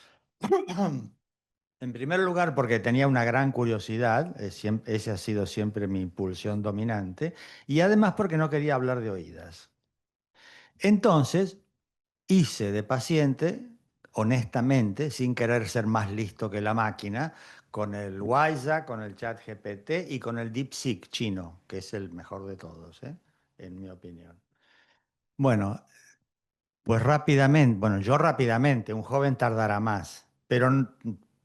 B: En primer lugar, porque tenía una gran curiosidad, esa ha sido siempre mi pulsión dominante, y además porque no quería hablar de oídas. Entonces, hice de paciente, honestamente, sin querer ser más listo que la máquina, con el Wyza, con el ChatGPT y con el DeepSeek chino, que es el mejor de todos, en mi opinión. Bueno, pues rápidamente, bueno, yo rápidamente, un joven tardará más, pero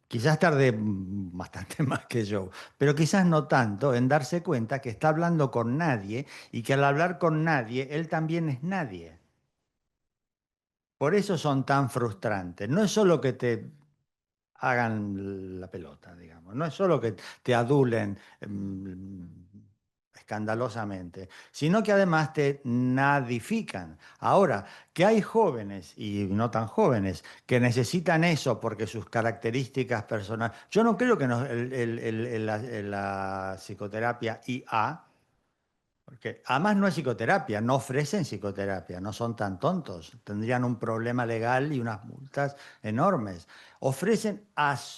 B: quizás tarde bastante más que yo, pero quizás no tanto en darse cuenta que está hablando con nadie y que al hablar con nadie, él también es nadie. Por eso son tan frustrantes. No es solo que te hagan la pelota, digamos, no es solo que te adulen escandalosamente, sino que además te nadifican. Ahora, que hay jóvenes y no tan jóvenes que necesitan eso porque sus características personales. Yo no creo que la psicoterapia IA, porque además no es psicoterapia, no ofrecen psicoterapia, no son tan tontos, tendrían un problema legal y unas multas enormes. Ofrecen,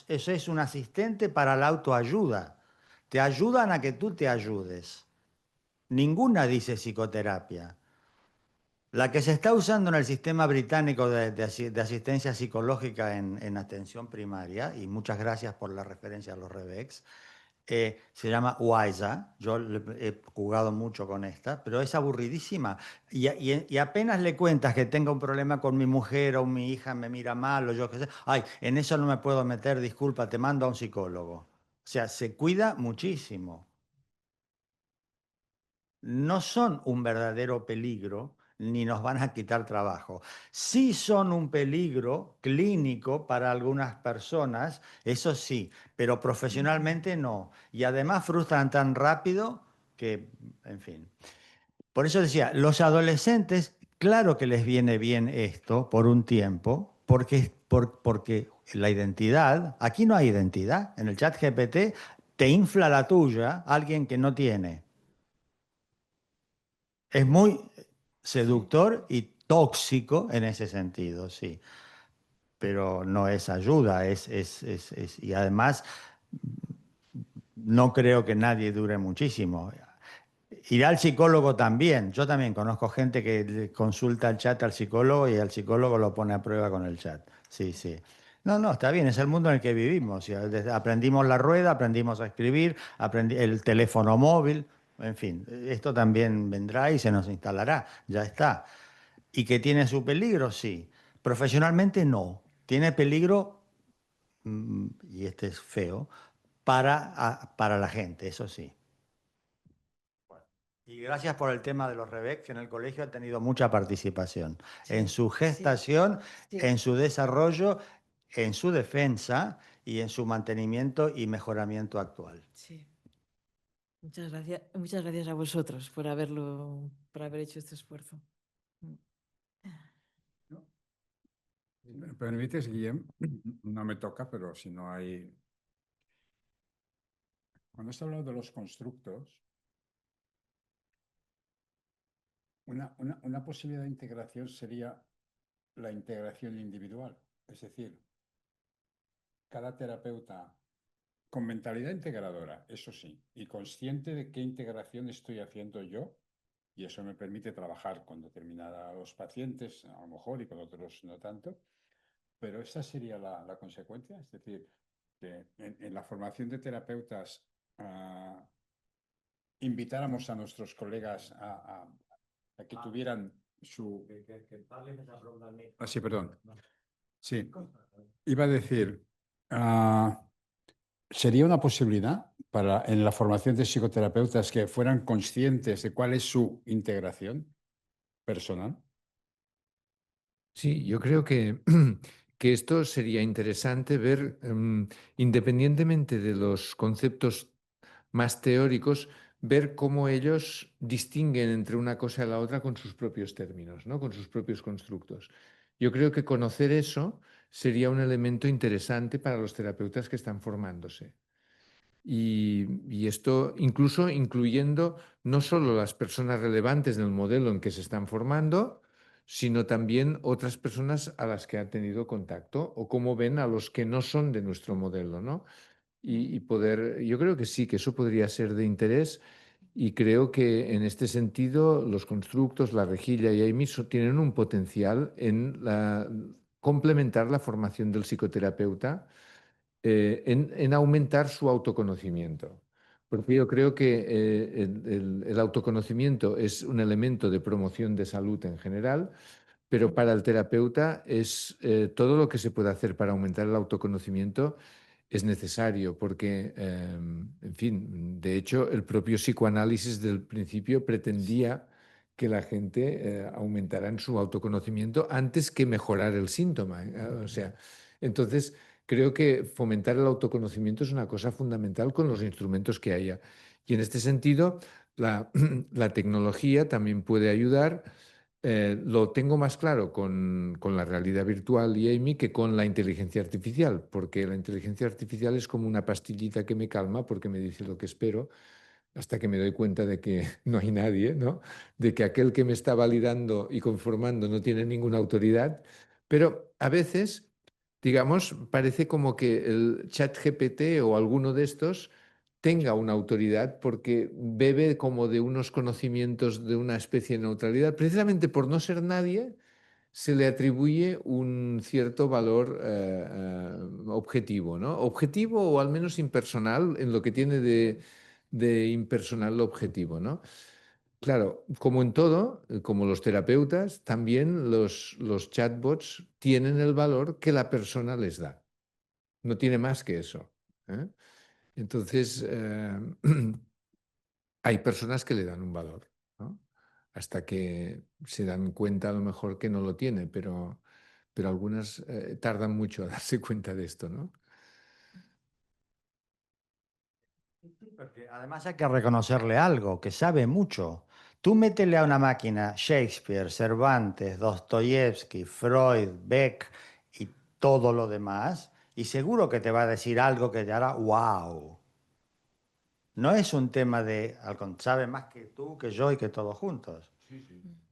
B: eso es un asistente para la autoayuda, te ayudan a que tú te ayudes. Ninguna dice psicoterapia. La que se está usando en el sistema británico de asistencia psicológica en atención primaria, y muchas gracias por la referencia a los Rebex, se llama Wyza. Yo he jugado mucho con esta, pero es aburridísima. Y apenas le cuentas que tengo un problema con mi mujer o mi hija me mira mal o yo qué sé, ay, en eso no me puedo meter, disculpa, te mando a un psicólogo. O sea, se cuida muchísimo. No son un verdadero peligro ni nos van a quitar trabajo. Sí son un peligro clínico para algunas personas, eso sí, pero profesionalmente no. Y además frustran tan rápido que, en fin. Por eso decía, los adolescentes, claro que les viene bien esto por un tiempo, porque la identidad, aquí no hay identidad, en el chat GPT te infla la tuya alguien que no tiene. Es muy seductor y tóxico en ese sentido, sí, pero no es ayuda, y además no creo que nadie dure muchísimo. Ir al psicólogo también. Yo también conozco gente que le consulta el chat al psicólogo y el psicólogo lo pone a prueba con el chat. Sí, sí. No, no, está bien, es el mundo en el que vivimos. Aprendimos la rueda, aprendimos a escribir, aprendí el teléfono móvil, en fin, esto también vendrá y se nos instalará, ya está. ¿Y que tiene su peligro? Sí. Profesionalmente no. Tiene peligro, y este es feo, para la gente, eso sí. Y gracias por el tema de los REVEC, que en el colegio ha tenido mucha participación en su gestación,
E: sí.
B: en su desarrollo, en su defensa y en su mantenimiento y mejoramiento actual.
E: Sí. Muchas gracias a vosotros por haber hecho este esfuerzo.
C: ¿Me permites, Guillem? No me toca, pero si no hay... Cuando has hablado de los constructos, una posibilidad de integración sería la integración individual. Es decir, cada terapeuta con mentalidad integradora, eso sí, y consciente de qué integración estoy haciendo yo, y eso me permite trabajar con determinados pacientes, a lo mejor, y con otros no tanto, pero esa sería la consecuencia. Es decir, que en la formación de terapeutas invitáramos a nuestros colegas a que tuvieran su... sí, perdón. Sí, iba a decir, ¿sería una posibilidad en la formación de psicoterapeutas que fueran conscientes de cuál es su integración personal?
D: Sí, yo creo que esto sería interesante ver, independientemente de los conceptos más teóricos, ver cómo ellos distinguen entre una cosa y la otra con sus propios términos, ¿no? Con sus propios constructos. Yo creo que conocer eso sería un elemento interesante para los terapeutas que están formándose. Y esto incluso incluyendo no solo las personas relevantes del modelo en que se están formando, sino también otras personas a las que han tenido contacto o cómo ven a los que no son de nuestro modelo, ¿no? Y poder, yo creo que sí, que eso podría ser de interés y creo que en este sentido los constructos, la rejilla y AIMI tienen un potencial en complementar la formación del psicoterapeuta en aumentar su autoconocimiento. Porque yo creo que el autoconocimiento es un elemento de promoción de salud en general, pero para el terapeuta es todo lo que se puede hacer para aumentar el autoconocimiento es necesario, porque, en fin, de hecho, el propio psicoanálisis del principio pretendía que la gente aumentara en su autoconocimiento antes que mejorar el síntoma. O sea, entonces creo que fomentar el autoconocimiento es una cosa fundamental con los instrumentos que haya. Y en este sentido, la tecnología también puede ayudar. Lo tengo más claro con la realidad virtual y Amy que con la inteligencia artificial, porque la inteligencia artificial es como una pastillita que me calma porque me dice lo que espero hasta que me doy cuenta de que no hay nadie, ¿no? De que aquel que me está validando y conformando no tiene ninguna autoridad, pero a veces, digamos, parece como que el chat GPT o alguno de estos tenga una autoridad porque bebe como de unos conocimientos de una especie de neutralidad. Precisamente por no ser nadie, se le atribuye un cierto valor objetivo, ¿no? Objetivo o al menos impersonal en lo que tiene de impersonal lo objetivo, ¿no? Claro, como en todo, como los terapeutas, también los chatbots tienen el valor que la persona les da. No tiene más que eso. ¿Eh? Entonces, hay personas que le dan un valor, ¿no? hasta que se dan cuenta a lo mejor que no lo tiene, pero algunas tardan mucho a darse cuenta de esto, ¿no?
B: Porque además hay que reconocerle algo, que sabe mucho. Tú métele a una máquina Shakespeare, Cervantes, Dostoyevsky, Freud, Beck y todo lo demás, y seguro que te va a decir algo que te hará wow. No es un tema de, sabe más que tú, que yo y que todos juntos.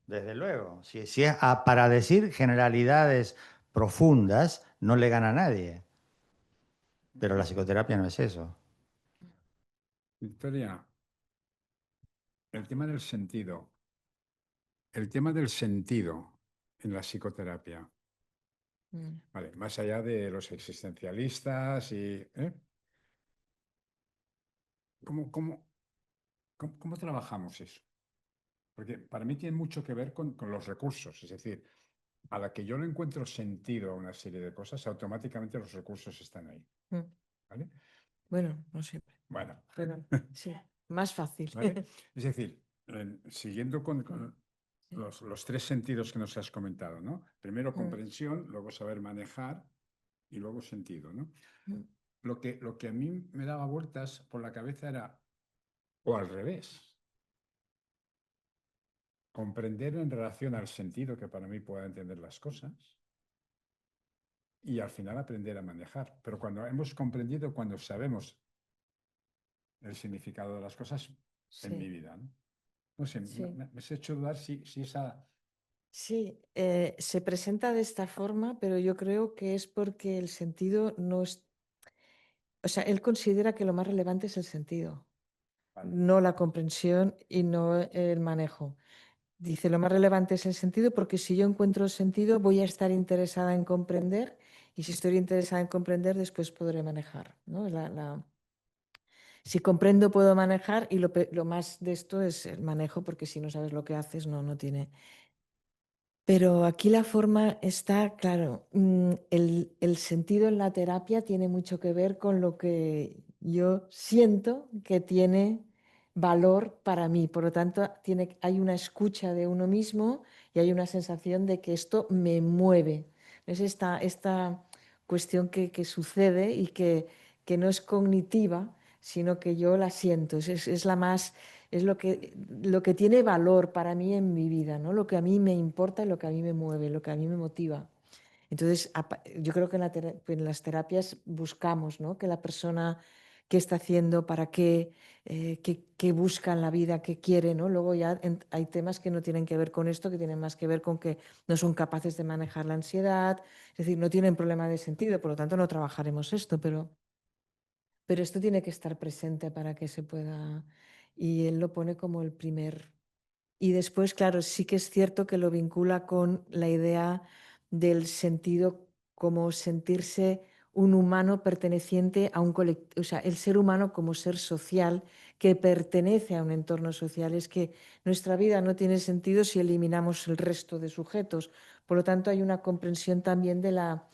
B: Desde luego. Si es para decir generalidades profundas, no le gana a nadie. Pero la psicoterapia no es eso.
C: Victoria, el tema del sentido. El tema del sentido en la psicoterapia. Vale, más allá de los existencialistas y... ¿Cómo trabajamos eso? Porque para mí tiene mucho que ver con los recursos. Es decir, a la que yo le encuentro sentido a una serie de cosas, automáticamente los recursos están ahí. ¿Vale?
E: Bueno, no siempre.
C: Bueno.
E: Pero sí, más fácil.
C: ¿Vale? Es decir, siguiendo con los tres sentidos que nos has comentado, ¿no? Primero comprensión, luego saber manejar y luego sentido, ¿no? Lo que a mí me daba vueltas por la cabeza era, o al revés, comprender en relación al sentido que para mí pueda entender las cosas y al final aprender a manejar. Pero cuando hemos comprendido, cuando sabemos el significado de las cosas en mi vida, ¿no? No sé,
E: Sí.
C: me has hecho dudar si esa...
E: Sí, se presenta de esta forma, pero yo creo que es porque el sentido no es... O sea, él considera que lo más relevante es el sentido, no la comprensión y no el manejo. Dice, lo más relevante es el sentido porque si yo encuentro el sentido voy a estar interesada en comprender y si estoy interesada en comprender después podré manejar, ¿no? Si comprendo puedo manejar y lo más de esto es el manejo porque si no sabes lo que haces no tiene... Pero aquí la forma está, claro, el sentido en la terapia tiene mucho que ver con lo que yo siento que tiene valor para mí. Por lo tanto, hay una escucha de uno mismo y hay una sensación de que esto me mueve. Es esta cuestión que sucede y que no es cognitiva, sino que yo la siento. Es la más... Es lo que tiene valor para mí en mi vida, ¿no? Lo que a mí me importa, lo que a mí me mueve, lo que a mí me motiva. Entonces, yo creo que en las terapias buscamos, ¿no? Que la persona qué está haciendo, para qué, qué busca en la vida, qué quiere, ¿no? Luego ya hay temas que no tienen que ver con esto, que tienen más que ver con que no son capaces de manejar la ansiedad, es decir, no tienen problema de sentido, por lo tanto no trabajaremos esto, pero esto tiene que estar presente para que se pueda, y él lo pone como el primer. Y después, claro, sí que es cierto que lo vincula con la idea del sentido como sentirse un humano perteneciente a un colectivo, o sea, el ser humano como ser social que pertenece a un entorno social. Es que nuestra vida no tiene sentido si eliminamos el resto de sujetos. Por lo tanto, hay una comprensión también de la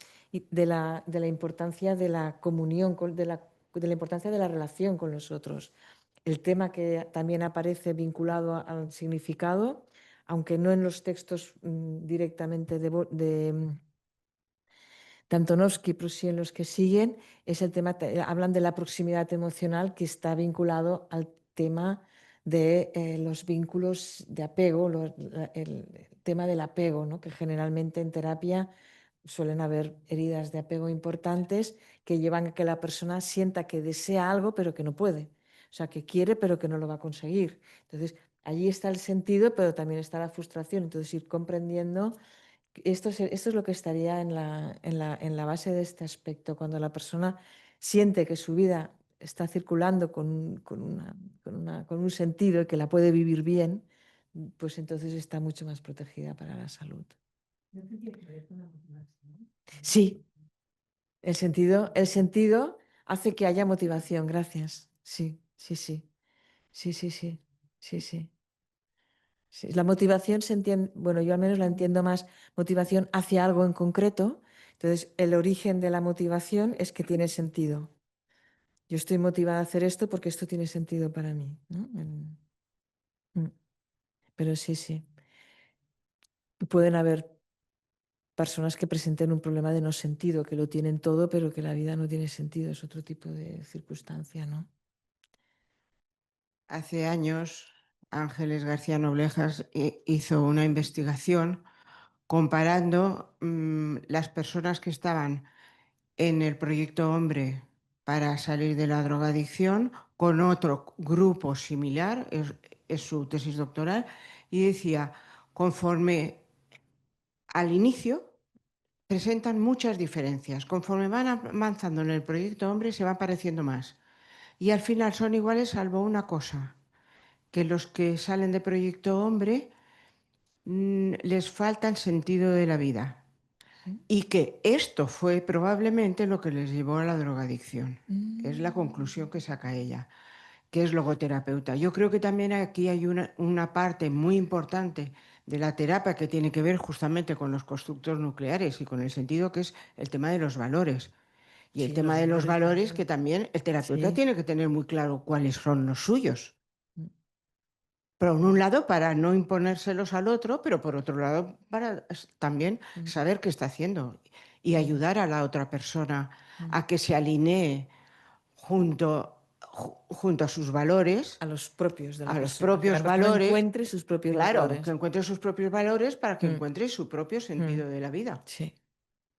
E: importancia de la comunión, de la importancia de la relación con los otros. El tema que también aparece vinculado al significado, aunque no en los textos directamente de Antonovsky, pero sí en los que siguen, es el tema, hablan de la proximidad emocional que está vinculado al tema de los vínculos de apego, el tema del apego, ¿no? Que generalmente en terapia suelen haber heridas de apego importantes que llevan a que la persona sienta que desea algo pero que no puede. O sea, que quiere pero que no lo va a conseguir. Entonces, allí está el sentido, pero también está la frustración. Entonces, ir comprendiendo, esto es lo que estaría en la base de este aspecto. Cuando la persona siente que su vida está circulando con un sentido y que la puede vivir bien, pues entonces está mucho más protegida para la salud. Sí, el sentido hace que haya motivación, gracias. Sí, sí, sí. Sí, sí, sí. Sí, sí. Sí, la motivación se entiende, bueno, yo al menos la entiendo más motivación hacia algo en concreto. Entonces, el origen de la motivación es que tiene sentido. Yo estoy motivada a hacer esto porque esto tiene sentido para mí, ¿no? Pero sí, sí. Pueden haber personas que presenten un problema de no sentido, que lo tienen todo, pero que la vida no tiene sentido. Es otro tipo de circunstancia, ¿no?
F: Hace años, Ángeles García Noblejas hizo una investigación comparando las personas que estaban en el proyecto Hombre para salir de la drogadicción con otro grupo similar, es su tesis doctoral, y decía, conforme al inicio presentan muchas diferencias, conforme van avanzando en el proyecto Hombre se van pareciendo más, y al final son iguales salvo una cosa, que los que salen de proyecto Hombre les falta el sentido de la vida. Y que esto fue probablemente lo que les llevó a la drogadicción. Es la conclusión que saca ella, que es logoterapeuta. Yo creo que también aquí hay una parte muy importante de la terapia que tiene que ver justamente con los constructos nucleares y con el sentido que es el tema de los valores. Y el
E: Sí,
F: tema
E: los
F: de los valores
E: valores,
F: que también el terapeuta
E: sí.
F: tiene que tener muy claro cuáles son los suyos.
E: Mm.
F: Por un lado, para no imponérselos al otro, pero por otro lado, para también saber qué está haciendo y ayudar a la otra persona a que se alinee junto a sus valores,
E: A los propios de la
F: a los
E: persona.
F: propios
E: Que la persona
F: valores,
E: encuentre sus propios
F: claro,
E: valores.
F: que encuentre sus propios valores para que encuentre su propio sentido de la vida.
E: Sí,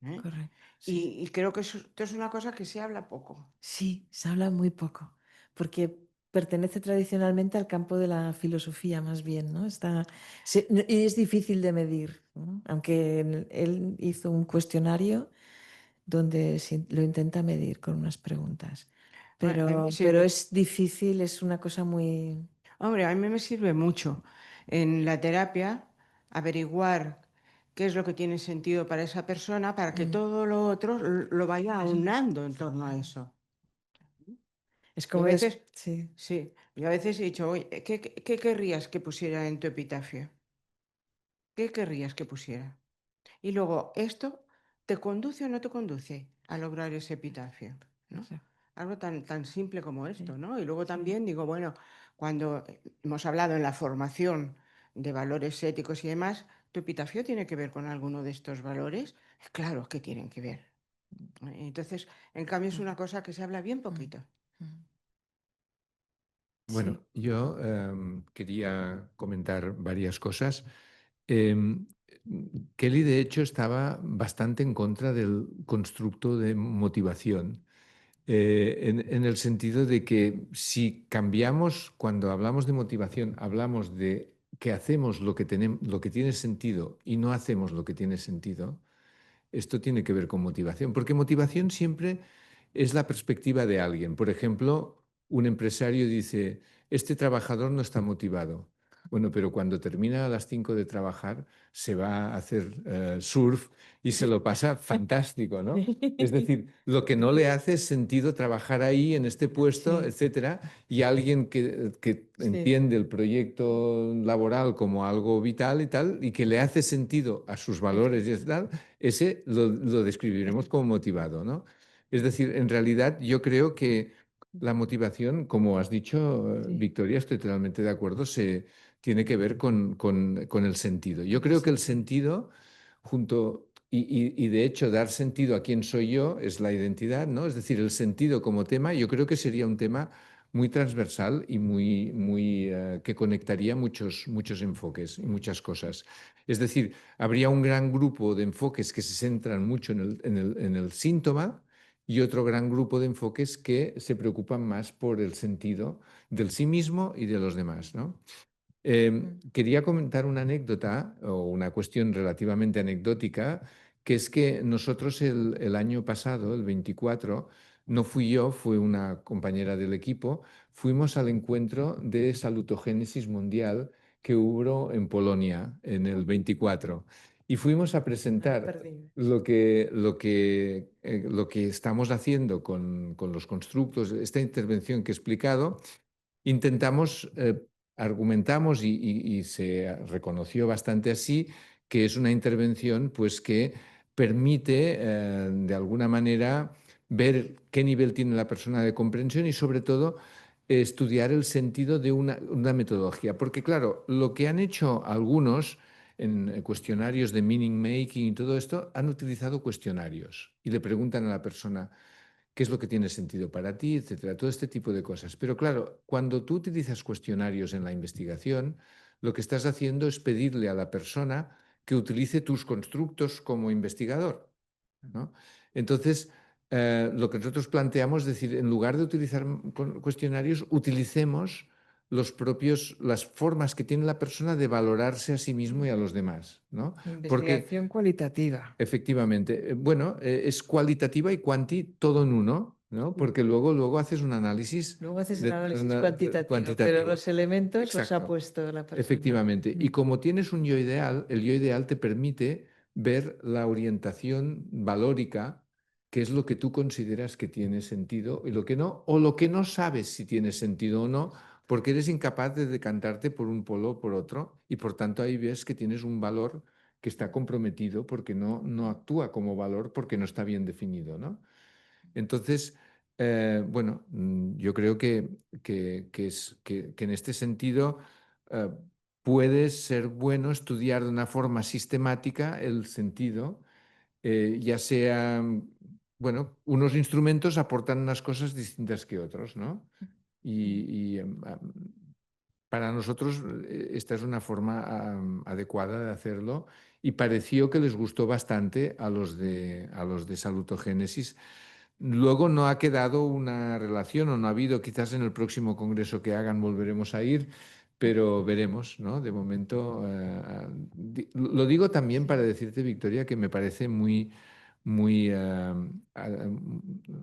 F: ¿Eh?
E: correcto. Sí.
F: Y creo que esto es una cosa que se habla poco.
E: Sí, se habla muy poco, porque pertenece tradicionalmente al campo de la filosofía más bien, ¿no? Y es difícil de medir, ¿no? Aunque él hizo un cuestionario donde lo intenta medir con unas preguntas.
F: A mí me
E: Pero
F: sirve,
E: es difícil, es una cosa muy...
F: hombre, a mí me sirve mucho en la terapia averiguar qué es lo que tiene sentido para esa persona para que todo lo otro lo vaya aunando en torno a eso.
E: Es
F: Y a
E: como...
F: veces,
E: sí.
F: sí, y a veces he dicho, oye, ¿qué querrías que pusiera en tu epitafio? ¿Qué querrías que pusiera? Y luego, ¿esto te conduce o no te conduce a lograr ese epitafio? ¿No?
E: Sí.
F: Algo tan simple como esto,
E: Sí.
F: ¿no? Y luego también digo, bueno, cuando hemos hablado en la formación de valores éticos y demás, ¿tu epitafio tiene que ver con alguno de estos valores? Claro que tienen que ver. Entonces, en cambio, es una cosa que se habla bien poquito.
D: Bueno,
E: Sí.
D: yo quería comentar varias cosas. Em, Kelly, de hecho, estaba bastante en contra del constructo de motivación, en el sentido de que si cambiamos, cuando hablamos de motivación, hablamos de que hacemos lo que lo que tiene sentido y no hacemos lo que tiene sentido, esto tiene que ver con motivación, porque motivación siempre es la perspectiva de alguien. Por ejemplo, un empresario dice, este trabajador no está motivado. Bueno, pero cuando termina a las 5 de trabajar, se va a hacer surf y se lo pasa fantástico, ¿no? Es decir, lo que no le hace sentido trabajar ahí, en este puesto,
E: Sí.
D: etcétera, y alguien que
E: Sí.
D: entiende el proyecto laboral como algo vital y tal, y que le hace sentido a sus valores y tal, ese lo describiremos como motivado, ¿no? Es decir, en realidad yo creo que la motivación, como has dicho,
E: Sí.
D: Victoria, estoy totalmente de acuerdo, se tiene que ver con el sentido. Yo creo que el sentido, y de hecho dar sentido a quién soy yo es la identidad, ¿no? Es decir, el sentido como tema, yo creo que sería un tema muy transversal y que conectaría muchos enfoques y muchas cosas. Es decir, habría un gran grupo de enfoques que se centran mucho en el síntoma y otro gran grupo de enfoques que se preocupan más por el sentido del sí mismo y de los demás, ¿no? Quería comentar una anécdota o una cuestión relativamente anecdótica, que es que nosotros el año pasado, el 24, no fui yo, fue una compañera del equipo, fuimos al encuentro de salutogénesis mundial que hubo en Polonia en el 24 y fuimos a presentar lo que estamos haciendo con los constructos, esta intervención que he explicado. Intentamos, argumentamos y se reconoció bastante así que es una intervención pues, que permite de alguna manera ver qué nivel tiene la persona de comprensión y sobre todo estudiar el sentido de una metodología. Porque claro, lo que han hecho algunos en cuestionarios de meaning making y todo esto, han utilizado cuestionarios y le preguntan a la persona qué es lo que tiene sentido para ti, etcétera, todo este tipo de cosas. Pero claro, cuando tú utilizas cuestionarios en la investigación, lo que estás haciendo es pedirle a la persona que utilice tus constructos como investigador, ¿no? Entonces, lo que nosotros planteamos es decir, en lugar de utilizar cuestionarios, utilicemos las formas que tiene la persona de valorarse a sí mismo y a los demás, ¿no? Porque
E: Investigación cualitativa.
D: efectivamente, bueno, es cualitativa y cuanti todo en uno, ¿no? Porque luego haces un análisis
E: Luego haces el análisis cuantitativo, pero
D: cuantitativo.
E: los elementos los ha
D: Exacto.
E: puesto la persona.
D: Efectivamente. Y como tienes un yo ideal, el yo ideal te permite ver la orientación valórica, que es lo que tú consideras que tiene sentido y lo que no, o lo que no sabes si tiene sentido o no, porque eres incapaz de decantarte por un polo o por otro, y por tanto ahí ves que tienes un valor que está comprometido porque no actúa como valor porque no está bien definido, ¿no? Entonces, bueno, yo creo que en este sentido eh, puede ser bueno estudiar de una forma sistemática el sentido, ya sea, bueno, unos instrumentos aportan unas cosas distintas que otros, ¿no? Para nosotros esta es una forma adecuada de hacerlo y pareció que les gustó bastante a los de salutogénesis. Luego no ha quedado una relación o no ha habido, quizás en el próximo congreso que hagan volveremos a ir, pero veremos, ¿no? De momento, lo digo también para decirte, Victoria, que me parece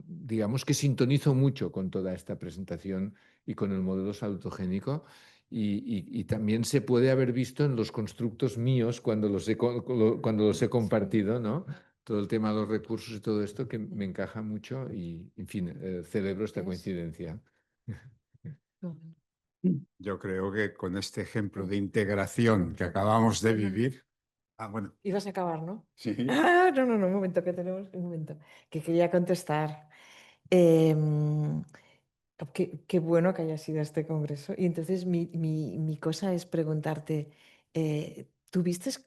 D: digamos que sintonizo mucho con toda esta presentación y con el modelo salutogénico. Y también se puede haber visto en los constructos míos cuando cuando los he compartido, ¿no? Todo el tema de los recursos y todo esto que me encaja mucho y, en fin, celebro esta coincidencia.
C: Yo creo que con este ejemplo de integración que acabamos de vivir, bueno,
E: Ibas a acabar, ¿no?
C: sí,
E: No, un momento, que tenemos un momento. Que quería contestar. Qué bueno que hayas ido a este congreso. Y entonces mi cosa es preguntarte, ¿tú vistes,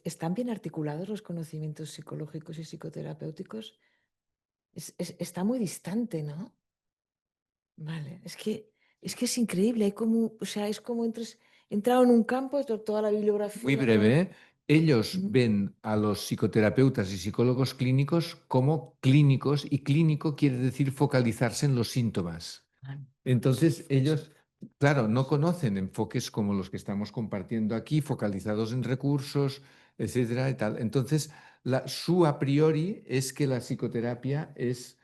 E: están bien articulados los conocimientos psicológicos y psicoterapéuticos? Está muy distante, ¿no? Vale, es increíble, hay como, o sea, es como entrado en un campo, toda la bibliografía.
D: Muy breve, ¿eh? Ellos
E: Ujú.
D: ven a los psicoterapeutas y psicólogos clínicos como clínicos y clínico quiere decir focalizarse en los síntomas. Entonces ellos, claro, no conocen enfoques como los que estamos compartiendo aquí, focalizados en recursos, etcétera y tal. Entonces, su a priori es que la psicoterapia es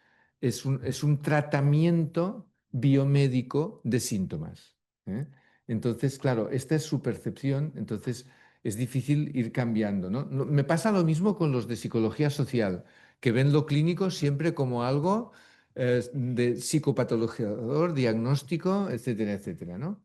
D: un tratamiento biomédico de síntomas, ¿eh? Entonces, claro, esta es su percepción, entonces es difícil ir cambiando, ¿no? Me pasa lo mismo con los de psicología social, que ven lo clínico siempre como algo de psicopatologizador, diagnóstico, etcétera, etcétera, ¿no?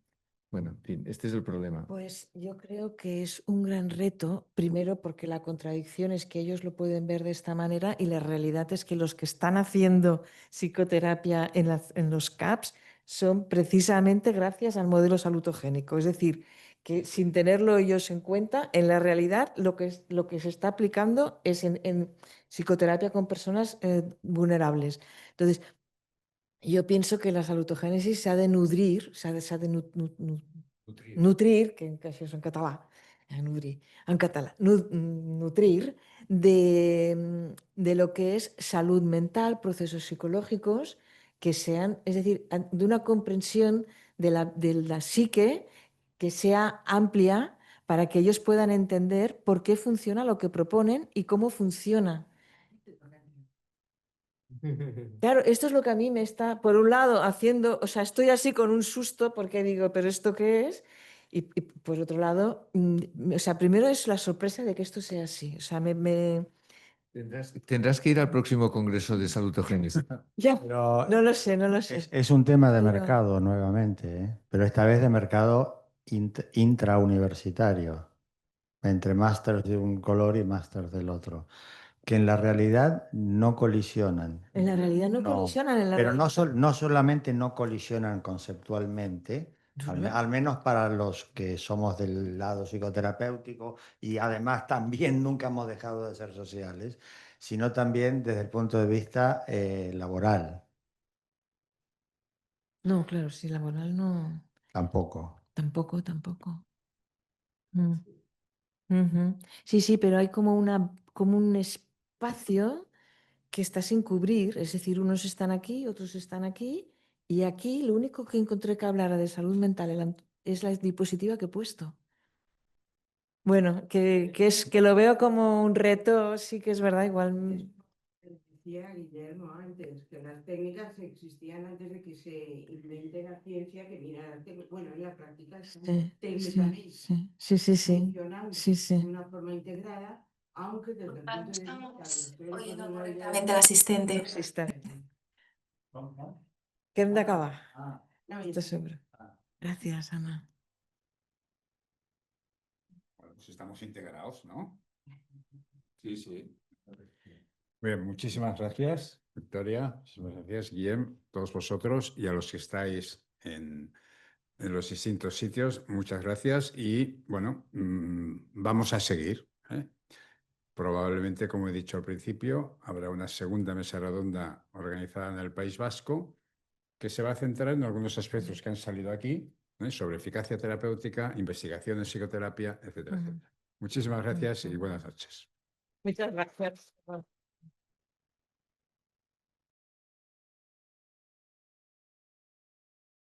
D: Bueno, en fin, este es el problema.
E: Pues yo creo que es un gran reto, primero porque la contradicción es que ellos lo pueden ver de esta manera y la realidad es que los que están haciendo psicoterapia en los CAPS son precisamente gracias al modelo salutogénico. Es decir, que sin tenerlo ellos en cuenta, en la realidad lo que se está aplicando es en psicoterapia con personas vulnerables. Entonces, yo pienso que la salutogénesis se ha de nutrir, se ha de nutrir, que això és en català, nutrir de lo que es salud mental, procesos psicológicos que sean, es decir, de una comprensión de la psique que sea amplia para que ellos puedan entender por qué funciona lo que proponen y cómo funciona. Claro, esto es lo que a mí me está, por un lado, haciendo, o sea, estoy así con un susto porque digo, ¿pero esto qué es? Y por otro lado, o sea, primero es la sorpresa de que esto sea así. O sea,
D: Tendrás que ir al próximo congreso de salutogénesis.
E: ya,
B: Pero
E: no lo sé, no lo sé.
B: es un tema de
E: Pero-
B: mercado nuevamente, ¿eh? Pero esta vez de mercado intrauniversitario, entre másters de un color y másters del otro. Que en la realidad no colisionan.
E: En la realidad no colisionan, en la
B: pero
E: realidad...
B: no solamente no colisionan conceptualmente, al menos para los que somos del lado psicoterapéutico y además también nunca hemos dejado de ser sociales, sino también desde el punto de vista laboral.
E: No, claro, sí, laboral no.
B: Tampoco.
E: Tampoco. Mm. Ujú. Sí, sí, pero hay como un espacio que está sin cubrir, es decir, unos están aquí, otros están aquí, y aquí lo único que encontré que hablara de salud mental es la diapositiva que he puesto. Bueno, que lo veo como un reto, sí que es verdad, igual.
F: Decía Guillermo antes que las técnicas existían antes de que se invente la ciencia, que mira, bueno, en la práctica están técnicamente funcionando de una forma integrada, aunque desde el punto de vista de los teóricos no lo
A: Correctamente l'assistent.
E: Que hem d'acabar.
F: No,
E: Estoy seguro. Gracias, Ana.
C: Bueno, pues estamos integrados, ¿no?
D: Sí, sí.
C: Bien, muchísimas gracias, Victoria. Muchísimas gracias, Guillem, todos vosotros y a los que estáis en los distintos sitios. Muchas gracias y, bueno, vamos a seguir, ¿eh? Probablemente, como he dicho al principio, habrá una segunda mesa redonda organizada en el País Vasco que se va a centrar en algunos aspectos que han salido aquí, sobre eficacia terapéutica, investigación en psicoterapia, etcétera, etcétera. Muchísimas gracias y buenas noches.
E: Muchas gracias.